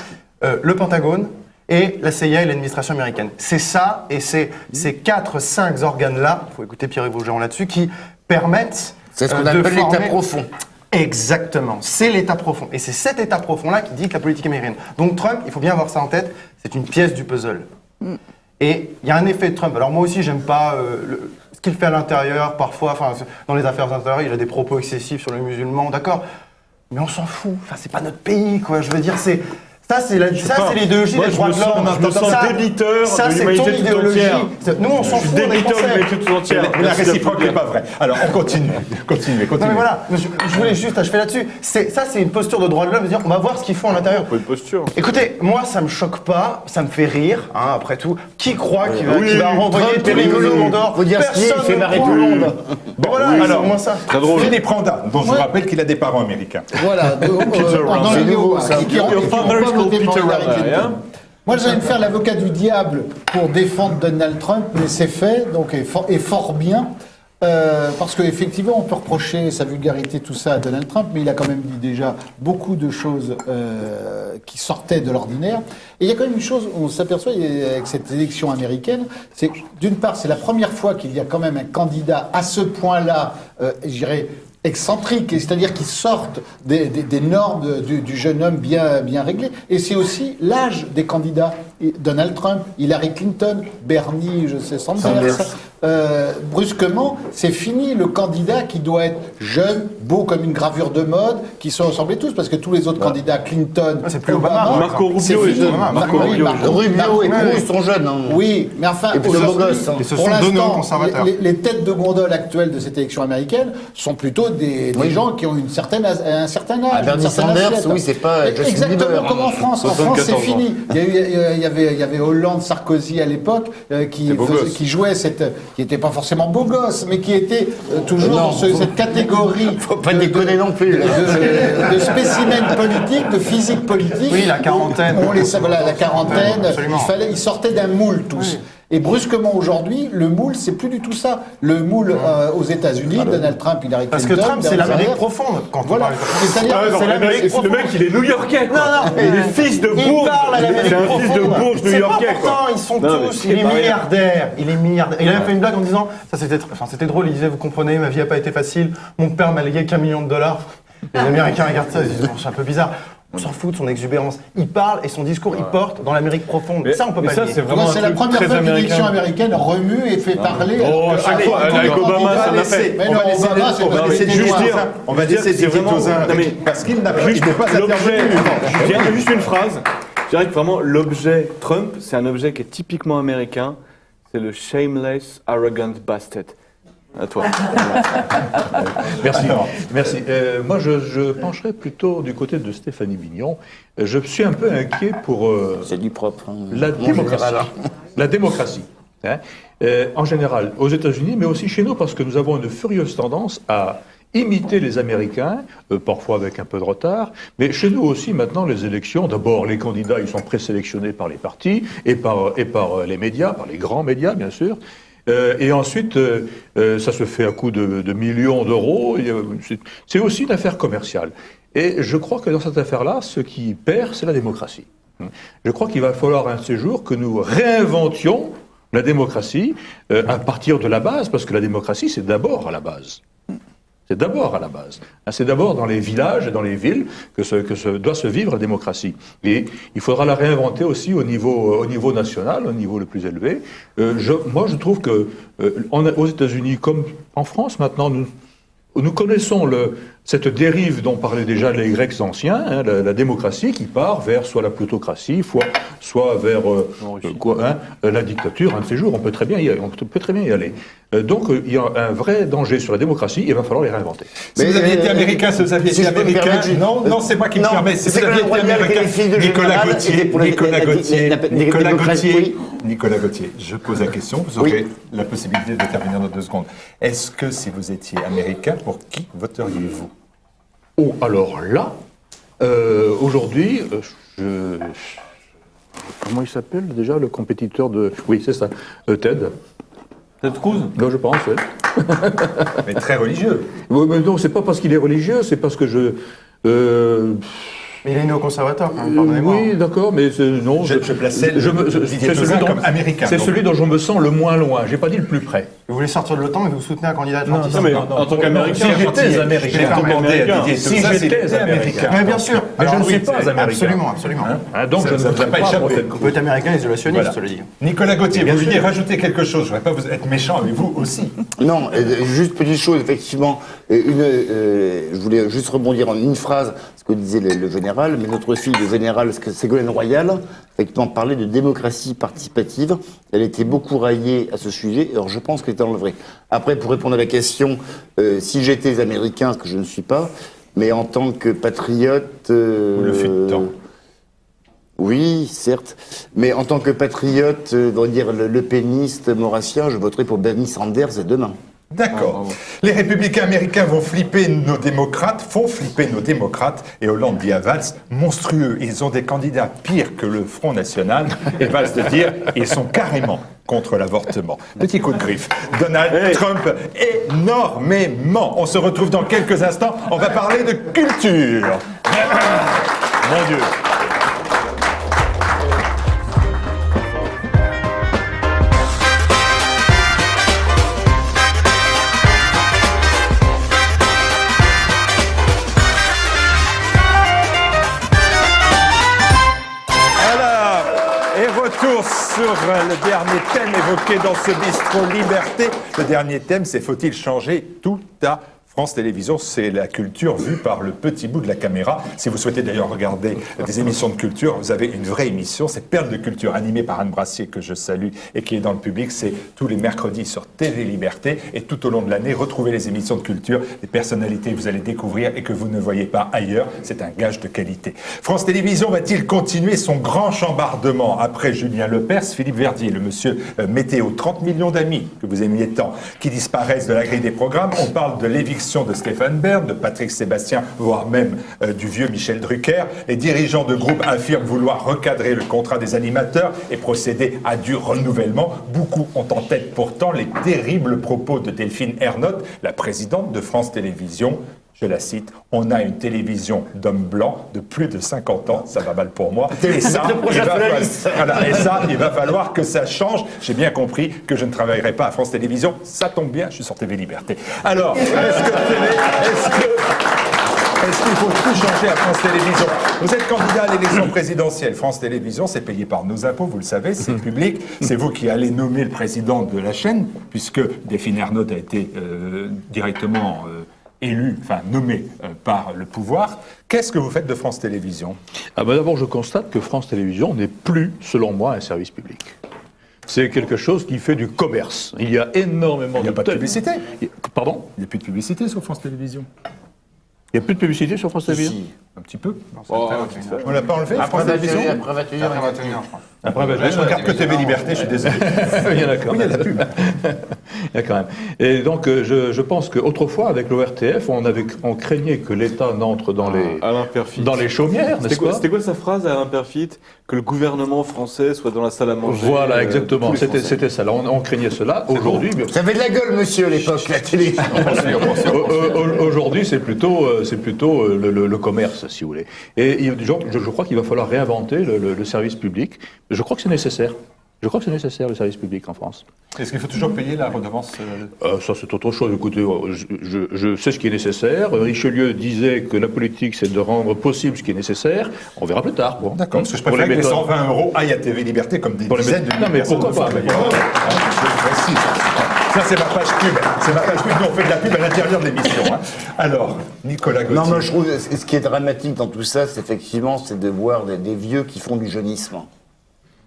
Le Pentagone et la CIA et l'administration américaine. C'est ça, et c'est ces 4-5 organes-là, il faut écouter Pierre-Yves Vaugeron là-dessus, qui permettent C'est ce qu'on de appelle former- l'état profond. Exactement, c'est l'état profond. Et c'est cet état profond-là qui dicte la politique américaine. Donc Trump, il faut bien avoir ça en tête, c'est une pièce du puzzle. Et il y a un effet de Trump. Alors moi aussi, j'aime pas ce qu'il fait à l'intérieur, parfois, enfin, dans les affaires intérieures, il a des propos excessifs sur les musulmans, d'accord. Mais on s'en fout, enfin, c'est pas notre pays, quoi. Je veux dire, c'est l'idéologie des droits de l'homme. Je me sens débiteur Ça, de c'est ton l'humanité tout idéologie. entière. Nous, on s'en Je suis fout, on est débiteur de français. l'humanité tout entière. La Merci réciproque n'est d'applaudir. pas vraie. Alors, on continue. Non mais voilà, je voulais juste achever là-dessus. C'est une posture de droit de l'homme, de dire on va voir ce qu'ils font à l'intérieur. Pas une posture. Écoutez, moi ça me choque pas, ça me fait rire, hein, après tout. Qui croit qu'il va, Oui, qu'il va renvoyer Trump, tous les oui, golos oui. en dehors Faut dire ce qui est, il fait marrer tout le monde. Bon voilà, oui, alors c'est- moi ça. Très drôle. Philippe Randa, dont je vous rappelle qu'il a des parents américains. Voilà, dans C'est les nouveau, vidéos, ça. qui ont Your father is pas called voté pour Peter Hillary Randa, Clinton. hein. Moi, j'allais me faire l'avocat du diable pour défendre Donald Trump, mais c'est fait, donc et fort bien. Parce qu'effectivement, on peut reprocher sa vulgarité, tout ça à Donald Trump, mais il a quand même dit déjà beaucoup de choses qui sortaient de l'ordinaire. Et il y a quand même une chose où on s'aperçoit avec cette élection américaine, c'est que d'une part, c'est la première fois qu'il y a quand même un candidat à ce point-là, je dirais, excentriques, c'est-à-dire qui sortent des normes du jeune homme bien réglé. Et c'est aussi l'âge des candidats. Et Donald Trump, Hillary Clinton, Bernie, je sais, Sanders. Brusquement, c'est fini le candidat qui doit être jeune, beau comme une gravure de mode, qui se ressemblaient tous, parce que tous les autres candidats, Clinton, c'est plus Obama. Marco c'est Rubio est fini. jeune. Marco Oui, Rubio est Marco jeune. Rubio et oui. Cruz sont jeunes. Hein. Oui, mais enfin, Et puis le beau aujourd'hui, gosse, hein. Et ce pour sont deux l'instant, néo-conservateurs. les têtes de gondole actuelles de cette élection américaine sont plutôt des gens qui ont un certain âge. Bernie une certaine Sanders, assiette. oui, c'est pas Justin Exactement Bieber, comme en hein. France. En France, c'est 74 fini. Il y avait Hollande, Sarkozy à l'époque qui jouait qui n'était pas forcément beau gosse, mais qui était toujours Non, dans cette catégorie. Faut pas déconner non plus. De spécimen politique, de physique politique. Oui, la quarantaine. Voilà, la quarantaine. Absolument. Ils sortaient d'un moule tous. Et brusquement aujourd'hui, le moule, c'est plus du tout ça. Le moule aux États-Unis, Donald Trump, Hillary Clinton. Parce que Trump, c'est Bernie l'Amérique Sanders. profonde quand on Voilà. parle. C'est-à-dire, Ah, non, c'est l'Amérique, l'Amérique le mec, il est new-yorkais, quoi. Non, Il est fils de Il bourge. parle à l'Amérique C'est un profonde. fils de bourge C'est new-yorkais, pas quoi. important, ils sont Non, mais tous, c'est il est pas rien. milliardaire, Il avait fait une blague en disant, c'était drôle, il disait, vous comprenez, ma vie n'a pas été facile, mon père m'a légué qu'1 million de dollars. Les Américains regardent ça, ils disent, bon, c'est un peu bizarre. On s'en fout de son exubérance. Il parle et son discours, il porte dans l'Amérique profonde. Mais- Ça, on peut mais pas ça, le c'est nier. vraiment c'est un la truc première très fois qu'une élection américain. américaine remue et fait parler. Oh, alors que- chaque fois, tous les avec Obama, candidats ça l'a laissés. fait. Mais On non, va laisser Obama, les- c'est on va parce laisser qu'il juste était dire- noir. on va dire laisser que c'est Didier vraiment- Tauzin, non, mais- parce qu'il n'a pas Juste il n'est pas l'objet, intervenu. je dirais juste une phrase. Je dirais que vraiment l'objet Trump, c'est un objet qui est typiquement américain. C'est le shameless, arrogant bastard. À toi. Merci. Merci. Moi, je pencherais plutôt du côté de Stéphanie Bignon. Je suis un peu inquiet pour C'est du propre. Hein. la Mon démocratie. général, La démocratie. Hein. En général, aux États-Unis, mais aussi chez nous, parce que nous avons une furieuse tendance à imiter les Américains, parfois avec un peu de retard, mais chez nous aussi maintenant les élections, d'abord les candidats ils sont présélectionnés par les partis et par les médias, par les grands médias bien sûr, et ensuite ça se fait à coup de millions d'euros, c'est aussi une affaire commerciale. Et je crois que dans cette affaire-là, ce qui perd, c'est la démocratie. Je crois qu'il va falloir un de ces jours que nous réinventions la démocratie à partir de la base, parce que la démocratie, c'est d'abord à la base. C'est d'abord à la base. C'est d'abord dans les villages et dans les villes que doit se vivre la démocratie. Et il faudra la réinventer aussi au niveau national, au niveau le plus élevé. Moi, je trouve que aux États-Unis, comme en France maintenant, nous connaissons cette dérive dont parlaient déjà les Grecs anciens, hein, la démocratie qui part vers soit la plutocratie, soit vers la dictature. Un de ces jours, on peut très bien y aller. Donc il y a un vrai danger sur la démocratie, et il va falloir les réinventer. Si vous aviez été américain, si vous aviez été américain, non, c'est moi qui me permets. Si vous aviez été américain, Nicolas Gauthier, je pose la question, vous aurez la possibilité d'intervenir dans 2 secondes. Est-ce que si vous étiez américain, pour qui voteriez-vous? Oh, alors là, aujourd'hui, comment il s'appelle déjà le compétiteur de... Oui, c'est ça, Ted. Ted Cruz? Non, je pense, oui. Mais très religieux. Oui, mais non, c'est pas parce qu'il est religieux, c'est parce que Mais il est néoconservateur, quand même, pardonnez-moi. Oui, d'accord, mais non. Je plaçais Didier Toussaint comme américain. C'est celui dont je me sens le moins loin. J'ai pas dit le plus près. Vous voulez sortir de l'OTAN, mais vous soutenez un candidat atlantiste. Non, mais en tant qu'américain, Si j'étais américain. j'ai demandé à Didier Si Toussaint s'il j'étais était américain. Mais bien sûr. Mais je ne oui, suis pas américain. Absolument, absolument. Donc je ne ça voudrais ne pas pas échapper. Ted On Cruz. peut être américain isolationniste, Voilà. cela dit. Nicolas Gauthier, Bien vous vouliez sûr. rajouter quelque chose? Je ne voudrais pas vous être méchant, mais vous aussi. Non, juste petite chose, effectivement. Je voulais juste rebondir en une phrase ce que disait le général, mais notre fille, le général Ségolène Royal, effectivement, parlait de démocratie participative. Elle était beaucoup raillée à ce sujet, alors je pense qu'elle était dans le vrai. Après, pour répondre à la question, si j'étais américain, ce que je ne suis pas, mais en tant que patriote... Vous le fûtes tant. Oui, certes. Mais en tant que patriote, on va dire le péniste maurassien, je voterai pour Bernie Sanders demain. D'accord. Les républicains américains font flipper nos démocrates, et Hollande dit à Valls, monstrueux, ils ont des candidats pires que le Front National, et Valls de dire, ils sont carrément contre l'avortement. Petit coup de griffe. Donald Trump, énormément. On se retrouve dans quelques instants, on va parler de culture. Mon Dieu. Retour sur le dernier thème évoqué dans ce Bistro Liberté. Le dernier thème, c'est faut-il changer tout à France Télévisions, c'est la culture vue par le petit bout de la caméra. Si vous souhaitez d'ailleurs regarder des émissions de culture, vous avez une vraie émission, c'est Perles de culture, animée par Anne Brassier, que je salue et qui est dans le public. C'est tous les mercredis sur TV Liberté. Et tout au long de l'année, retrouvez les émissions de culture, des personnalités que vous allez découvrir et que vous ne voyez pas ailleurs. C'est un gage de qualité. France Télévisions va-t-il continuer son grand chambardement après Julien Lepers, Philippe Verdier, le monsieur météo, 30 millions d'amis que vous aimiez tant, qui disparaissent de la grille des programmes. On parle de l'éviction de Stéphane Bern, de Patrick Sébastien, voire même du vieux Michel Drucker. Les dirigeants de groupes affirment vouloir recadrer le contrat des animateurs et procéder à du renouvellement. Beaucoup ont en tête pourtant les terribles propos de Delphine Ernotte, la présidente de France Télévisions. Je la cite, on a une télévision d'hommes blancs de plus de 50 ans, ça va mal pour moi. Et ça, il va falloir que ça change. J'ai bien compris que je ne travaillerai pas à France Télévisions. Ça tombe bien, je suis sur TV Liberté. Alors, est-ce qu'il faut tout changer à France Télévisions? Vous êtes candidat à l'élection présidentielle. France Télévisions, c'est payé par nos impôts, vous le savez, c'est public. C'est vous qui allez nommer le président de la chaîne, puisque Delphine Ernotte a été directement... nommé par le pouvoir. Qu'est-ce que vous faites de France Télévisions? D'abord, je constate que France Télévisions n'est plus, selon moi, un service public. C'est quelque chose qui fait du commerce. Il y a énormément Il n'y a pas de publicité. Pardon? Il n'y a plus de publicité sur France Télévisions. Il n'y a plus de publicité sur France Télévisions? Un petit peu. Oh, On l'a pas enlevé Après France Télévisions 21h, je crois. Après, Là, je regarde que TV Liberté, je suis désolé. il y en a quand Oui, il y a même. la pub. Il y a quand même. Et donc, je pense qu'autrefois, avec l'ORTF, on craignait que l'État n'entre dans Alain Perfit. les chaumières, n'est-ce pas? C'était quoi sa phrase à Alain Perfit? Que le gouvernement français soit dans la salle à manger. Voilà, exactement. tous les Français. C'était ça. Là, on craignait cela. Aujourd'hui, bien Ça avait de la gueule, monsieur, à l'époque, la télé. Aujourd'hui, c'est plutôt le commerce, si vous voulez. Et je crois qu'il va falloir réinventer le service public. Je crois que c'est nécessaire. Je crois que c'est nécessaire, le service public en France. Est-ce qu'il faut toujours payer la redevance Ça, c'est autre chose. Écoutez, je sais ce qui est nécessaire. Richelieu disait que la politique, c'est de rendre possible ce qui est nécessaire. On verra plus tard. Bon. D'accord, parce que je Pour préfère que les méthodes. 120 € aillent à TV Liberté comme des Pour les dizaines de méthodes. milliers Non, mais de personnes pourquoi le pas, font, mais- d'ailleurs. Je précise. Ça, c'est ma page pub. C'est ma page pub. Nous, on fait de la pub à l'intérieur de l'émission. Hein. Alors, Nicolas Gauthier. Non, moi je trouve ce qui est dramatique dans tout ça, c'est effectivement c'est de voir des vieux qui font du jeunisme.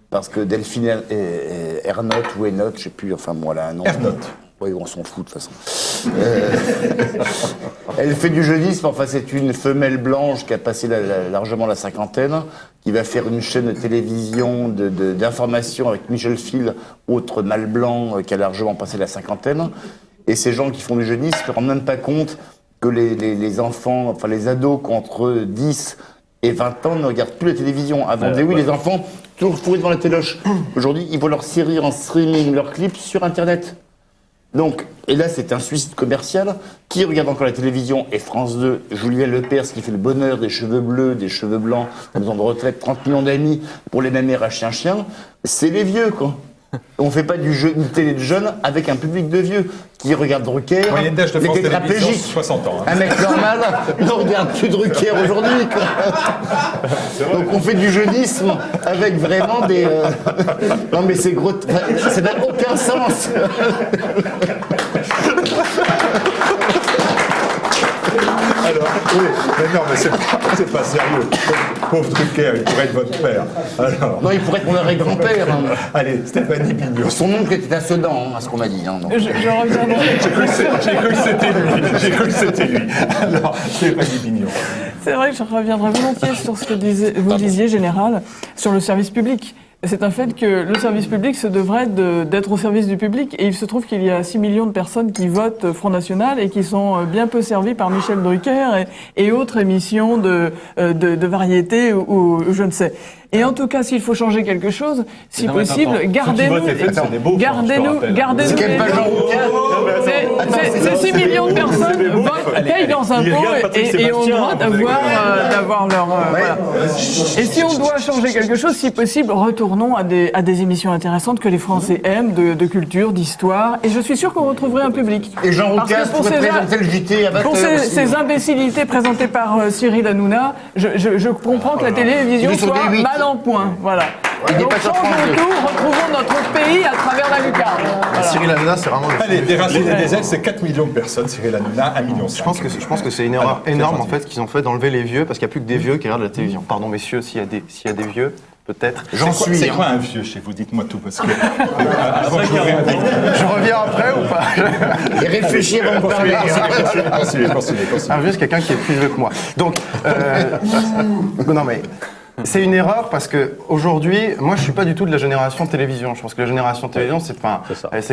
Parce que Delphine Ernotte ou Enotte, je sais plus, enfin bon, elle a un nom. Ernotte. Oui, on s'en fout de toute façon. Elle fait du jeunisme, enfin c'est une femelle blanche qui a passé largement la cinquantaine, qui va faire une chaîne de télévision d'information avec Michel Phil, autre mâle blanc qui a largement passé la cinquantaine. Et ces gens qui font du jeunisme ne se rendent même pas compte que les enfants, enfin les ados qui ont entre 10 et 20 ans ne regardent plus la télévision. Avant, oui, les enfants, toujours fourrés devant la téloche. Aujourd'hui, ils voient leurs séries en streaming, leurs clips sur Internet. Donc, et là, c'est un suicide commercial. Qui regarde encore la télévision? Et France 2, Julien Lepers, qui fait le bonheur des cheveux bleus, des cheveux blancs, en maison de retraite, 30 millions d'amis pour les mamères à chien-chien, c'est les vieux, quoi. On fait pas une télé de jeunes avec un public de vieux qui regarde Drucker, Moyenne d'âge de les France Télévisions, tétraplégiques. 60 ans. Hein. Un mec normal ne regarde plus Drucker aujourd'hui, quoi. Donc on fait du jeunisme avec vraiment des... Non mais c'est gros... Ça n'a aucun sens. Alors, oui, mais non, mais c'est pas sérieux. Pauvre Drucker, il pourrait être votre père. Alors, Non, il pourrait être mon arrière-grand-père. Hein. allez, Stéphanie Bignot. Son oncle était à Sedan, hein, à ce qu'on m'a dit. Hein, donc. Je reviendrai. J'ai cru que c'était lui. J'ai cru que c'était lui. Alors, Stéphanie Bignot. C'est vrai que je reviendrai volontiers sur ce que vous disiez, Général, sur le service public. C'est un fait que le service public se devrait d'être au service du public. Et il se trouve qu'il y a 6 millions de personnes qui votent Front National et qui sont bien peu servies par Michel Drucker et autres émissions de variété ou je ne sais. Et en tout cas, s'il faut changer quelque chose, si possible, gardez-nous. C'est quand même pas Jean Roucas. Ces 6 millions de personnes payent leurs impôts et ont le droit d'avoir leur... voilà. Et si on doit changer quelque chose, si possible, retournons à des émissions intéressantes que les Français aiment, de culture, d'histoire. Et je suis sûr qu'on retrouverait un public. Et Jean Parce que Roucas pour pourrait ces- présenter le JT à 20h Pour ces imbécilités présentées par Cyril Hanouna, je comprends que la télévision Il est sur soit D8. mal en point. Voilà. Il n'est Donc pas sur France changeons 2. tout, retrouvons notre pays à travers la lucarne. Voilà. Cyril Hanouna, c'est vraiment... Allez, des racines et des ailes, c'est 4 millions de personnes. Cyril Hanouna, 1,5 million. Je pense que c'est une erreur énorme en fait qu'ils ont fait d'enlever les vieux parce qu'il n'y a plus que des vieux qui regardent la télévision. Pardon messieurs, s'il y a des vieux, peut-être. J'en suis. C'est hein. quoi un vieux chez vous? Dites-moi tout, parce que... avant que je vous réinvite. Je reviens après ou pas? Et réfléchir avant de parler. Continuez. Un vieux, c'est quelqu'un qui est plus vieux que moi. Donc, non mais, c'est une erreur parce que aujourd'hui, moi je suis pas du tout de la génération télévision. Je pense que la génération télévision, ça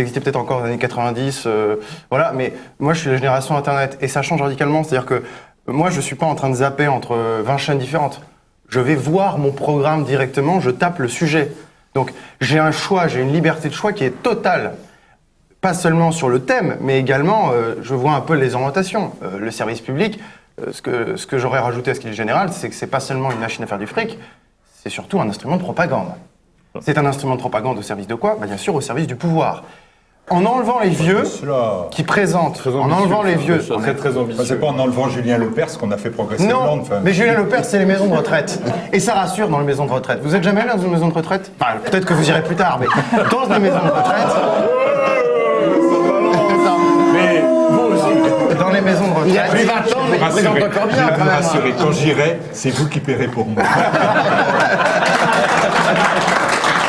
existait peut-être encore dans les années 90, voilà, mais moi je suis la génération Internet et ça change radicalement. C'est-à-dire que moi je suis pas en train de zapper entre 20 chaînes différentes. Je vais voir mon programme directement, je tape le sujet. Donc j'ai un choix, j'ai une liberté de choix qui est totale. Pas seulement sur le thème, mais également, je vois un peu les orientations. Le service public, ce que j'aurais rajouté à ce qu'il est général, c'est que c'est pas seulement une machine à faire du fric, c'est surtout un instrument de propagande. C'est un instrument de propagande au service de quoi? Bien sûr, au service du pouvoir. En enlevant les vieux qui présentent, en enlevant les vieux... Très ambitieux. C'est pas en enlevant Julien Lepers qu'on a fait progresser le Non, monde. Enfin, mais Julien Lepers, c'est les maisons de retraite. Et ça rassure dans les maisons de retraite. Vous êtes jamais allé dans une maison de retraite? Enfin, peut-être que vous irez plus tard, mais dans les maisons de retraite... Mais vous aussi. Dans les maisons de Il y a retraite... plus 20 ans, mais il présente encore bien je quand vous même. rassurer, quand j'irai, c'est vous qui paierez pour moi.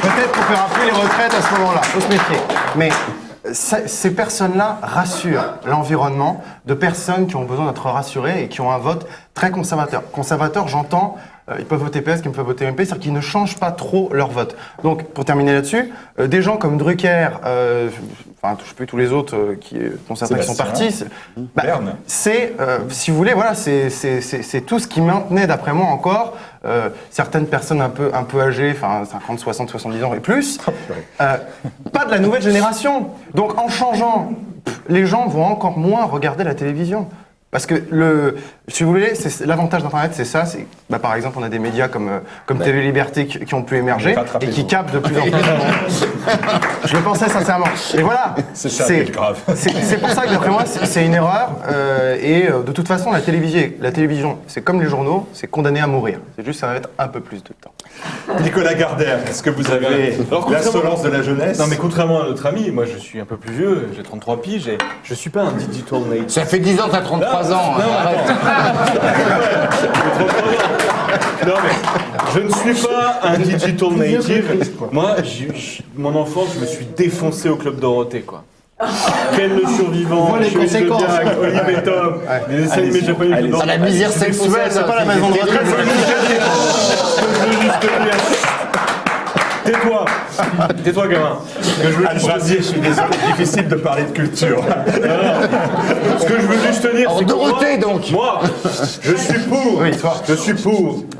Peut-être qu'on paiera plus les retraites à ce moment-là, faut se méfier. Mais ces personnes-là rassurent l'environnement de personnes qui ont besoin d'être rassurées et qui ont un vote très conservateur. Conservateur, j'entends, ils peuvent voter PS, qu'ils peuvent voter MP, c'est-à-dire qu'ils ne changent pas trop leur vote. Donc, pour terminer là-dessus, des gens comme Drucker, enfin, je sais plus tous les autres dont certains qui sont partis, c'est, si vous voulez, voilà, c'est tout ce qui maintenait, d'après moi encore, certaines personnes un peu âgées, enfin 50, 60, 70 ans et plus, pas de la nouvelle génération. Donc en changeant, les gens vont encore moins regarder la télévision. Parce que, si vous voulez, l'avantage d'Internet, c'est ça. Par exemple, on a des médias comme TV Liberté qui ont pu émerger et qui captent de plus en plus. Je le pensais sincèrement. Et voilà. C'est grave. C'est pour ça que, d'après moi, c'est une erreur. Et de toute façon, la télévision, c'est comme les journaux, c'est condamné à mourir. C'est juste que ça va mettre un peu plus de temps. Nicolas Gardère, est-ce que vous avez l'insolence de la jeunesse? Non, mais contrairement à notre ami, moi je suis un peu plus vieux, j'ai 33 piges et je suis pas un digital native. Ça fait 10 ans que t'as 33 ans. Non, arrête. Non, mais je ne suis pas un digital native. Moi, mon enfance, je me suis défoncé au Club Dorothée, quoi. Ken le survivant, les conséquences. Olive et Tom, les dessins animés japonais. Dans la misère sexuelle, c'est pas la maison de retraite. Tais-toi, gamin. Brasier, je suis désolé, difficile de parler de culture. Ce que je veux juste te dire, c'est que Dorothée, donc. moi, je suis pour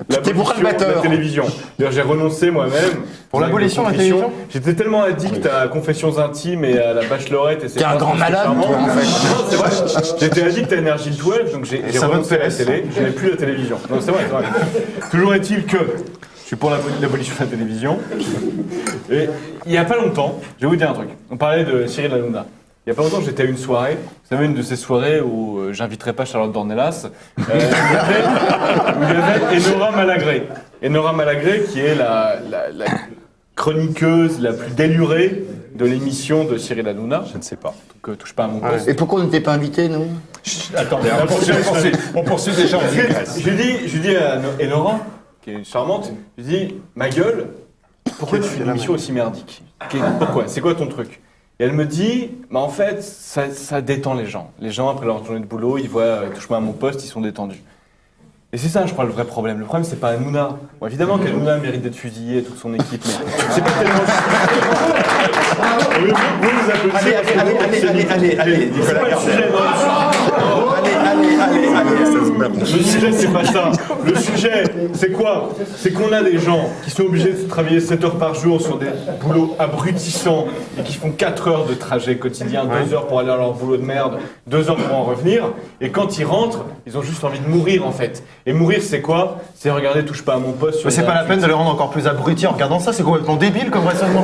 l'abolition de la télévision. D'ailleurs, j'ai renoncé moi-même. Pour l'abolition de la télévision. J'étais tellement addict à Confessions intimes et à la Bachelorette. T'es un grand malade, toi, en fait. Non, c'est vrai. J'étais addict à Energy 12, donc j'ai renoncé à la télé. Je n'ai plus la télévision. Non, c'est vrai. Toujours est-il que je suis pour l'abolition de la télévision. Et il n'y a pas longtemps, je vais vous dire un truc. On parlait de Cyril Hanouna. Il n'y a pas longtemps, j'étais à une soirée. Vous savez, une de ces soirées où j'inviterai pas Charlotte Dornelas. Où il y avait Enora Malagré. Enora Malagré, qui est la chroniqueuse la plus délurée de l'émission de Cyril Hanouna. Je ne sais pas. Donc, touche pas à mon poste. Et pourquoi on n'était pas invités, nous? Attendez, on poursuit déjà en digresse. Je dis à Enora, qui est charmante, je dis, ma gueule, pourquoi tu fais une émission aussi merdique? Pourquoi? C'est quoi ton truc? Et elle me dit, bah en fait, ça détend les gens. Les gens, après leur journée de boulot, ils voient touche-moi à mon poste, ils sont détendus. Et c'est ça, je crois, le vrai problème. Le problème, c'est pas Hanouna. Bon, évidemment qu'Hanouna mérite d'être fusillé, toute son équipe, mais c'est pas tellement... Vous applaudissez. Allez, Nicolas Gardère. Le sujet, c'est pas ça. Le sujet, c'est quoi? C'est qu'on a des gens qui sont obligés de travailler 7 heures par jour sur des boulots abrutissants et qui font 4 heures de trajet quotidien, 2 heures pour aller à leur boulot de merde, 2 heures pour en revenir. Et quand ils rentrent, ils ont juste envie de mourir, en fait. Et mourir, c'est quoi? C'est regarder touche pas à mon poste. Mais c'est pas la peine de les rendre encore plus abrutis en regardant ça, c'est complètement débile comme raisonnement.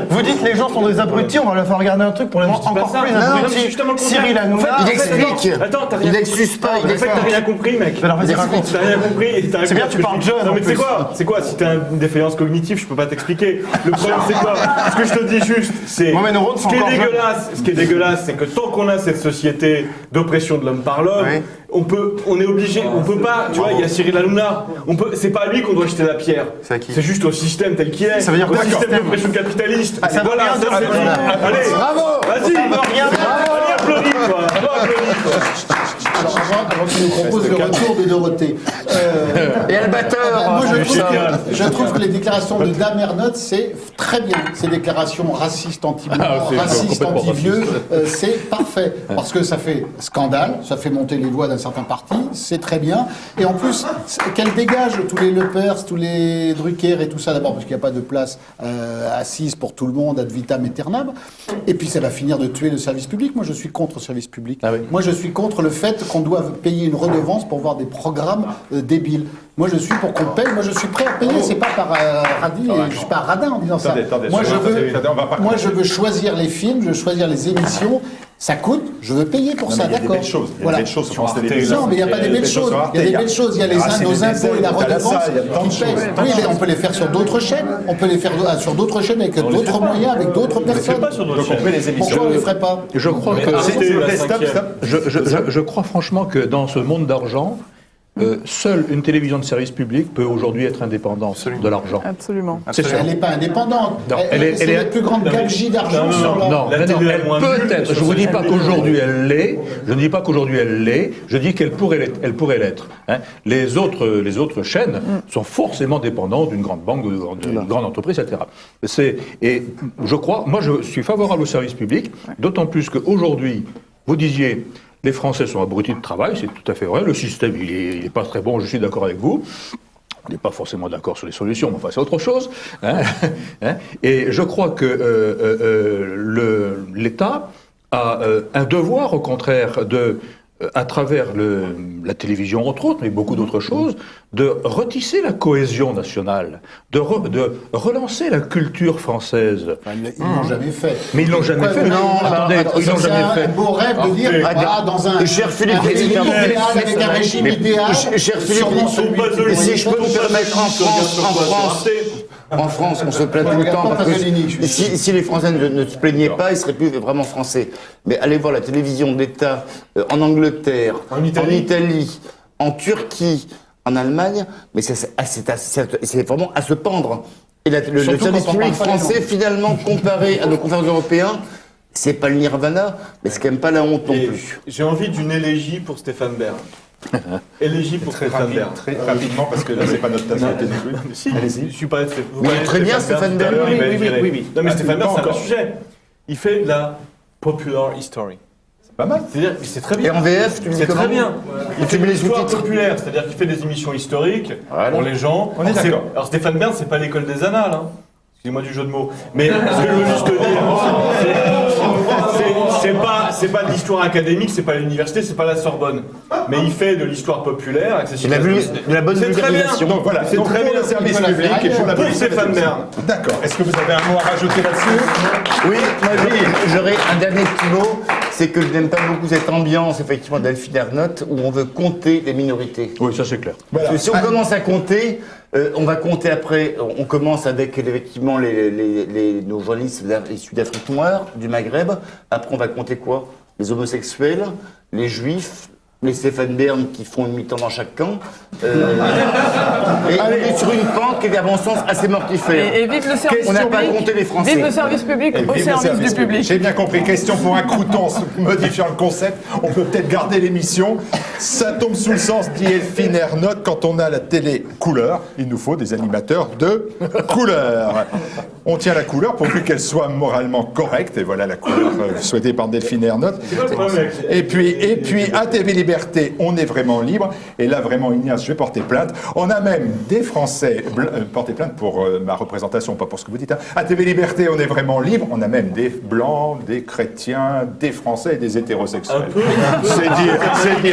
Vous dites les gens sont des abrutis, on va leur faire regarder un truc pour les rendre encore plus abrutis. Cyril Hanouna, Il explique. Attends, t'as Il rien excuse pas. En fait, t'as rien compris, mec. Alors vas-y, raconte. T'as rien compris. C'est bien, tu parles jeune. Non, mais c'est quoi? C'est quoi? Si t'as une défaillance cognitive, je peux pas t'expliquer. Le problème, c'est quoi? Ce que je te dis juste, c'est. Moi, mes neurones sont encore jeunes. Ce qui est dégueulasse, c'est que tant qu'on a cette société d'oppression de l'homme par l'homme, on est obligé, on peut pas, tu vois, il y a Cyril Hanouna, c'est pas à lui qu'on doit jeter la pierre. C'est juste au système tel qu'il est. Ça veut dire au quoi, système système d'oppression capitaliste. Ça veut rien dire, c'est dit. Allez, Bravo. vas-y, allez, applaudis, quoi. Alors, avant qu'il nous propose le retour de Dorothée. Et Albator. Moi, je trouve que les déclarations de Dame Ernotte, c'est très bien. Ces déclarations racistes, anti-blancs, racistes, anti-vieux, c'est parfait. Parce que ça fait scandale, ça fait monter les voix d'un certain parti, c'est très bien. Et en plus, qu'elle dégage tous les Lepers, tous les Drucker et tout ça, d'abord parce qu'il n'y a pas de place assise pour tout le monde, ad vitam aeternam. Et puis ça va finir de tuer le service public. Moi, je suis contre le service public. Moi, je suis contre le fait qu'on doive payer une redevance pour voir des programmes débiles. Moi, je suis pour qu'on paye. Moi, je suis prêt à payer. C'est pas par radis. Je suis pas radin en disant ça. Moi, je veux choisir les films, je veux choisir les émissions. Ça coûte, je veux payer pour ça, d'accord. Il y a des belles choses sur France Télévisions. Non, mais il n'y a pas des belles choses. Il y a des belles choses. Il y a nos impôts et la redevance. Oui, mais on peut les faire sur d'autres chaînes. On peut les faire sur d'autres chaînes avec d'autres moyens, avec d'autres personnes. Pourquoi on ne les ferait pas? Je crois que je crois franchement que dans ce monde d'argent, Seule une télévision de service public peut aujourd'hui être indépendante de l'argent. Absolument. C'est sûr. Elle n'est pas indépendante. Non, C'est la plus grande gabegie d'argent sur la... Non, La télé elle est moins peut nulle, être. Je ne vous dis pas qu'aujourd'hui elle l'est. Je ne dis pas qu'aujourd'hui elle l'est. Je dis qu'elle pourrait l'être. Hein. Les autres chaînes sont forcément dépendantes d'une grande banque, d'une grande entreprise, etc. Et je crois, moi je suis favorable au service public, d'autant plus qu'aujourd'hui, vous disiez, les Français sont abrutis de travail, c'est tout à fait vrai. Le système, il est pas très bon. Je suis d'accord avec vous. On n'est pas forcément d'accord sur les solutions, mais enfin c'est autre chose. Hein. Et je crois que l'État a un devoir, au contraire, à travers la télévision entre autres, mais beaucoup d'autres choses, de retisser la cohésion nationale, de relancer la culture française. Ils l'ont jamais fait. Mais ils l'ont jamais fait. Non, Attendez, ils l'ont jamais c'est fait. un beau rêve de dire, dans un Cher Philippe, régime idéal, avec un régime idéal, Cher Philippe, sûrement celui si je peux me permettre, en France, on se plaint tout le temps parce que si les Français ne se plaignaient pas, ils seraient plus vraiment français. Mais allez voir la télévision d'État en Angleterre, en Italie, en Turquie, en Allemagne, mais c'est vraiment à se pendre. Et le service public français, finalement, comparé à nos confrères européens, c'est pas le nirvana, mais c'est quand même pas la honte non plus. J'ai envie d'une élégie pour Stéphane Bern. Élégie pour Stéphane Bern. Très rapidement, parce que là, c'est pas notre tasse de thé non plus. Si, je suis pas Très bien, Stéphane Bern. Oui. Non, mais Stéphane Bern, c'est un sujet. Il fait de la popular history. C'est pas mal. C'est-à-dire, c'est très Et bien. en VF, tu me dis C'est comment? très bien. Il fait Tu de mets les l'histoire sous-titres. populaire, c'est-à-dire qu'il fait des émissions historiques pour les gens. On est Alors, d'accord. Alors Stéphane Bern, c'est pas l'école des annales, hein. Excusez-moi du jeu de mots. Mais ce que je veux juste te dire, c'est pas de l'histoire académique, c'est pas l'université, c'est pas la Sorbonne. Mais il fait de l'histoire populaire, accessible. De la bonne C'est très bien. vulgarisation. Donc voilà, C'est donc très pour bien. le service On peut la public faire et pour la Pour police. Stéphane Bern. D'accord. Est-ce que vous avez un mot à rajouter là-dessus? Oui, moi j'aurais un dernier petit mot, c'est que je n'aime pas beaucoup cette ambiance effectivement d'Elphine Ernotte où on veut compter les minorités. Oui, ça c'est clair. Parce que si on commence à compter, on va compter après, on commence avec effectivement nos journalistes issus d'Afrique noire, du Maghreb, après on va compter quoi? Les homosexuels, les juifs, les Stéphane Bern qui font une mi-temps dans chaque camp. Et on est sur une pente qui est à mon sens assez mortifère. Et vive le service On n'a pas public. compté les Français. Vive le service public Et au vive le service du public. J'ai bien compris. Question pour un crouton modifiant le concept. On peut peut-être garder l'émission. Ça tombe sous le sens, dit Elphine Ernotte. Quand on a la télé couleur, il nous faut des animateurs de couleur. On tient la couleur pourvu qu'elle soit moralement correcte. Et voilà la couleur souhaitée par Delphine Ernotte. Et puis à TV Liberté, on est vraiment libre. Et là, vraiment, Ignace, je vais porter plainte. On a même des Français porter plainte pour ma représentation, pas pour ce que vous dites. Hein. À TV Liberté, on est vraiment libre. On a même des blancs, des chrétiens, des Français et des hétérosexuels. C'est dire,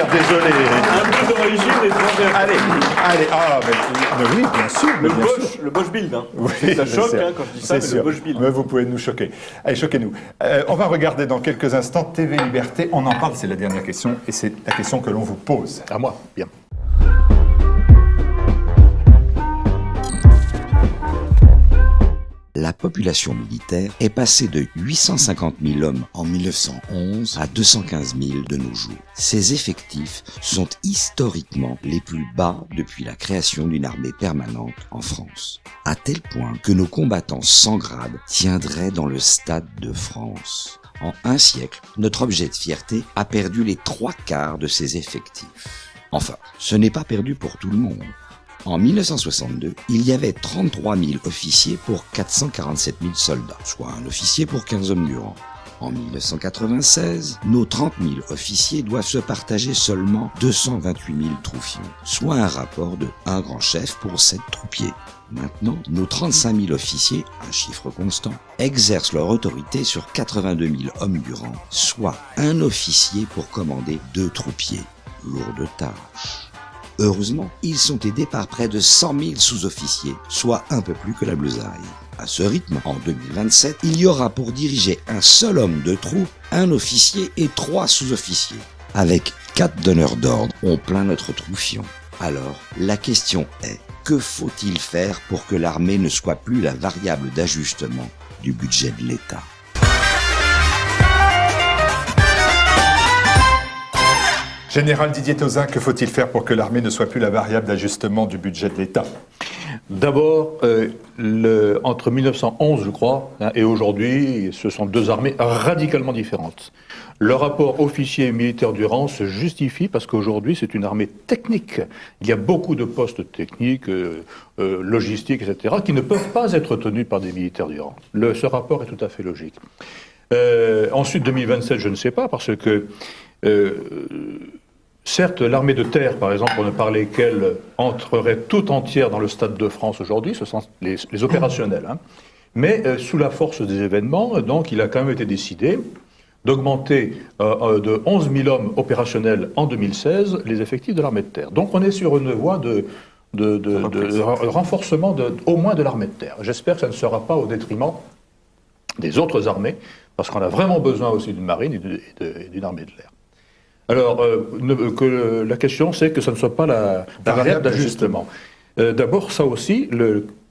désolé. Un peu d'origine étrangère. Allez, mais oui, bien sûr. Le bien Bosch, sûr. le Bosch Build. Hein. Oui, Ça choque je sais. hein, quand je dis ça, mais C'est le sûr. Bosch Build. Mais vous pouvez nous choquer. Allez, choquez-nous. On va regarder dans quelques instants TV Liberté. On en parle, c'est la dernière question, et c'est la question que l'on vous pose. À moi, bien. La population militaire est passée de 850 000 hommes en 1911 à 215 000 de nos jours. Ces effectifs sont historiquement les plus bas depuis la création d'une armée permanente en France, à tel point que nos combattants sans grade tiendraient dans le Stade de France. En un siècle, notre objet de fierté a perdu les 3/4 de ses effectifs. Enfin, ce n'est pas perdu pour tout le monde. En 1962, il y avait 33 000 officiers pour 447 000 soldats, soit un officier pour 15 hommes du rang. En 1996, nos 30 000 officiers doivent se partager seulement 228 000 troufions, soit un rapport de 1 grand chef pour 7 troupiers. Maintenant, nos 35 000 officiers, un chiffre constant, exercent leur autorité sur 82 000 hommes du rang, soit un officier pour commander 2 troupiers. Lourde tâche. Heureusement, ils sont aidés par près de 100 000 sous-officiers, soit un peu plus que la Blousaille. À ce rythme, en 2027, il y aura pour diriger un seul homme de troupe, un officier et 3 sous-officiers. Avec 4 donneurs d'ordre, on plaint notre troufion. Alors, la question est, que faut-il faire pour que l'armée ne soit plus la variable d'ajustement du budget de l'État ? Général Didier Tauzin, que faut-il faire pour que l'armée ne soit plus la variable d'ajustement du budget de l'État? D'abord, entre 1911, je crois, et aujourd'hui, ce sont deux armées radicalement différentes. Le rapport officier et militaire du rang se justifie parce qu'aujourd'hui, c'est une armée technique. Il y a beaucoup de postes techniques, logistiques, etc., qui ne peuvent pas être tenus par des militaires du rang. Ce rapport est tout à fait logique. Ensuite, 2027, je ne sais pas, parce que certes, l'armée de terre, par exemple, on ne parlait qu'elle entrerait tout entière dans le Stade de France aujourd'hui, ce sont les opérationnels. Hein. Mais sous la force des événements, donc, il a quand même été décidé d'augmenter de 11 000 hommes opérationnels en 2016 les effectifs de l'armée de terre. Donc on est sur une voie de renforcement au moins de l'armée de terre. J'espère que ça ne sera pas au détriment des autres armées, parce qu'on a vraiment besoin aussi d'une marine et d'une armée de l'air. Alors, la question, c'est que ça ne soit pas la variable d'ajustement. D'abord, ça aussi,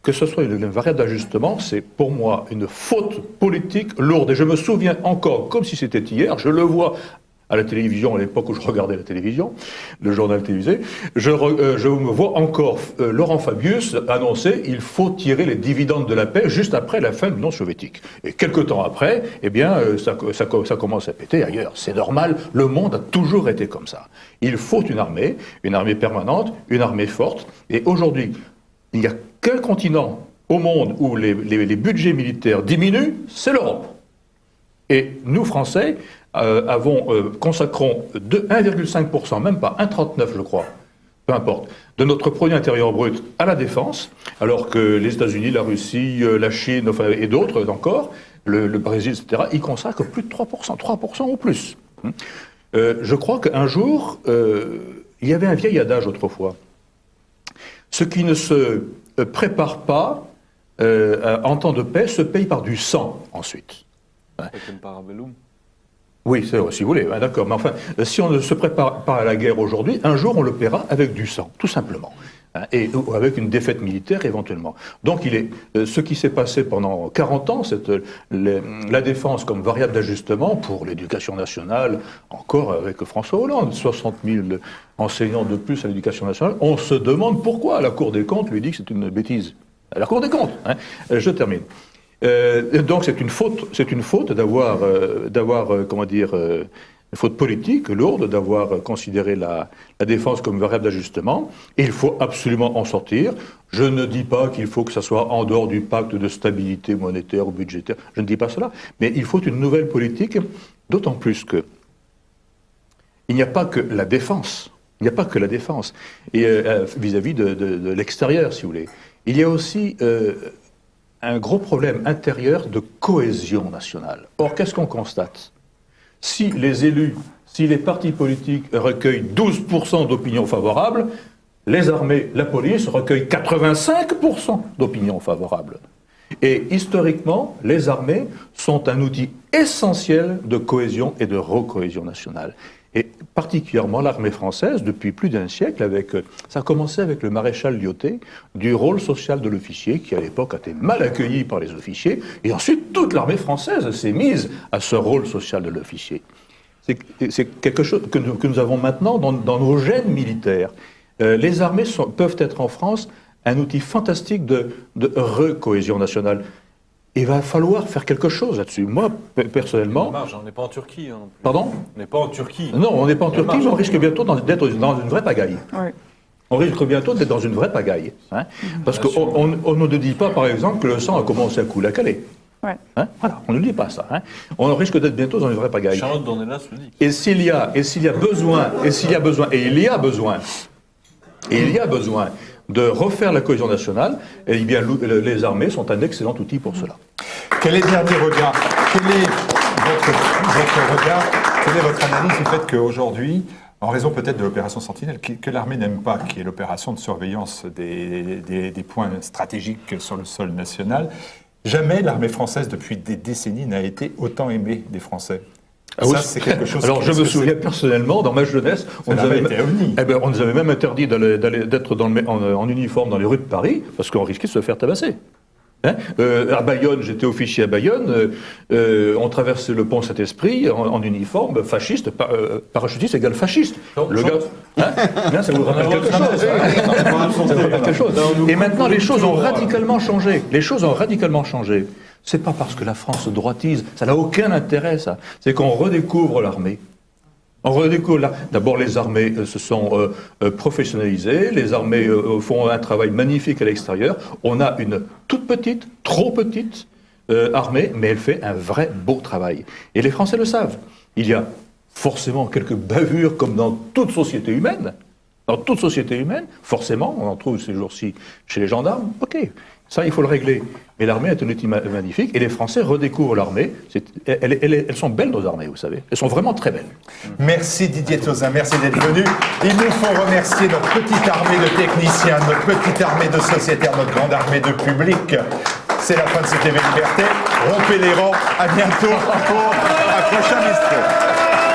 que ce soit une variable d'ajustement, c'est pour moi une faute politique lourde. Et je me souviens encore, comme si c'était hier, je le vois à la télévision, à l'époque où je regardais la télévision, le journal télévisé, je me vois encore Laurent Fabius annoncer il faut tirer les dividendes de la paix juste après la fin de l'Union soviétique. Et quelques temps après, eh bien, ça commence à péter ailleurs. C'est normal, le monde a toujours été comme ça. Il faut une armée permanente, une armée forte. Et aujourd'hui, il n'y a qu'un continent au monde où les budgets militaires diminuent, c'est l'Europe. Et nous, Français, consacrons 1,5%, même pas 1,39 je crois, peu importe, de notre produit intérieur brut à la défense, alors que les États-Unis, la Russie, la Chine, enfin, et d'autres encore, le Brésil, etc., ils consacrent plus de 3% ou plus. Je crois qu'un jour, il y avait un vieil adage autrefois. Ce qui ne se prépare pas en temps de paix se paye par du sang ensuite. Oui, c'est vrai, si vous voulez, d'accord. Mais enfin, si on ne se prépare pas à la guerre aujourd'hui, un jour on le paiera avec du sang, tout simplement. Ou avec une défaite militaire éventuellement. Donc ce qui s'est passé pendant 40 ans, la défense comme variable d'ajustement pour l'éducation nationale, encore avec François Hollande, 60 000 enseignants de plus à l'éducation nationale, on se demande pourquoi la Cour des comptes lui dit que c'est une bêtise. La Cour des comptes, hein. Je termine. Donc c'est une faute d'avoir une faute politique lourde d'avoir considéré la défense comme variable d'ajustement. Et il faut absolument en sortir. Je ne dis pas qu'il faut que ça soit en dehors du pacte de stabilité monétaire ou budgétaire. Je ne dis pas cela. Mais il faut une nouvelle politique, d'autant plus que il n'y a pas que la défense. Il n'y a pas que la défense. Et vis-à-vis de l'extérieur, si vous voulez. Il y a aussi un gros problème intérieur de cohésion nationale. Or, qu'est-ce qu'on constate ? Si les élus, si les partis politiques recueillent 12% d'opinions favorables, les armées, la police recueillent 85% d'opinions favorables. Et historiquement, les armées sont un outil essentiel de cohésion et de recohésion nationale. Et particulièrement l'armée française, depuis plus d'un siècle, ça a commencé avec le maréchal Lyautey, du rôle social de l'officier, qui à l'époque a été mal accueilli par les officiers, et ensuite toute l'armée française s'est mise à ce rôle social de l'officier. C'est quelque chose que nous avons maintenant dans nos gènes militaires. Les armées peuvent être en France un outil fantastique de recohésion nationale. Il va falloir faire quelque chose là-dessus. Moi, personnellement... On n'est pas en Turquie. Non plus. Pardon ? On n'est pas en Turquie. Non, on n'est pas en Turquie, mais on risque bientôt d'être dans une vraie pagaille. Oui. On risque bientôt d'être dans une vraie pagaille. Hein, parce qu'on ne dit pas, par exemple, que le sang a commencé à couler à Calais. Ouais. Hein, voilà, on ne dit pas ça. Hein. On risque d'être bientôt dans une vraie pagaille. Charlotte Dornelas le dit. Et s'il y a besoin de refaire la cohésion nationale, eh bien, les armées sont un excellent outil pour cela. Quel est le dernier regard ? Quel est votre regard ? Quelle est votre analyse du fait qu'aujourd'hui, en raison peut-être de l'opération Sentinelle, que l'armée n'aime pas, qui est l'opération de surveillance des points stratégiques sur le sol national, jamais l'armée française, depuis des décennies, n'a été autant aimée des Français. Ah oui. Ça, c'est quelque chose. Alors, je me souviens personnellement, dans ma jeunesse, on nous avait même interdit d'être en uniforme dans les rues de Paris, parce qu'on risquait de se faire tabasser. À Bayonne, j'étais officier à Bayonne, on traversait le pont Saint-Esprit en uniforme, fasciste, parachutiste égale fasciste. Le gars, hein, ça vous rappelle quelque chose. Ça vous rappelle quelque chose. Et maintenant, les choses ont radicalement changé. Les choses ont radicalement changé. C'est pas parce que la France se droitise, ça n'a aucun intérêt, ça. C'est qu'on redécouvre l'armée. On redécouvre là. D'abord, les armées se sont professionnalisées, les armées font un travail magnifique à l'extérieur. On a une toute petite, trop petite armée, mais elle fait un vrai beau travail. Et les Français le savent. Il y a forcément quelques bavures, comme dans toute société humaine. Dans toute société humaine, forcément, on en trouve ces jours-ci chez les gendarmes. Ok, ça, il faut le régler. Mais l'armée est un outil magnifique, et les Français redécouvrent l'armée. Elles sont belles, nos armées, vous savez. Elles sont vraiment très belles. Merci Didier Tauzin, merci d'être venu. Il nous faut remercier notre petite armée de techniciens, notre petite armée de sociétaires, notre grande armée de public. C'est la fin de cette TV Liberté. Rompez les rangs. À bientôt pour un prochain bistrot.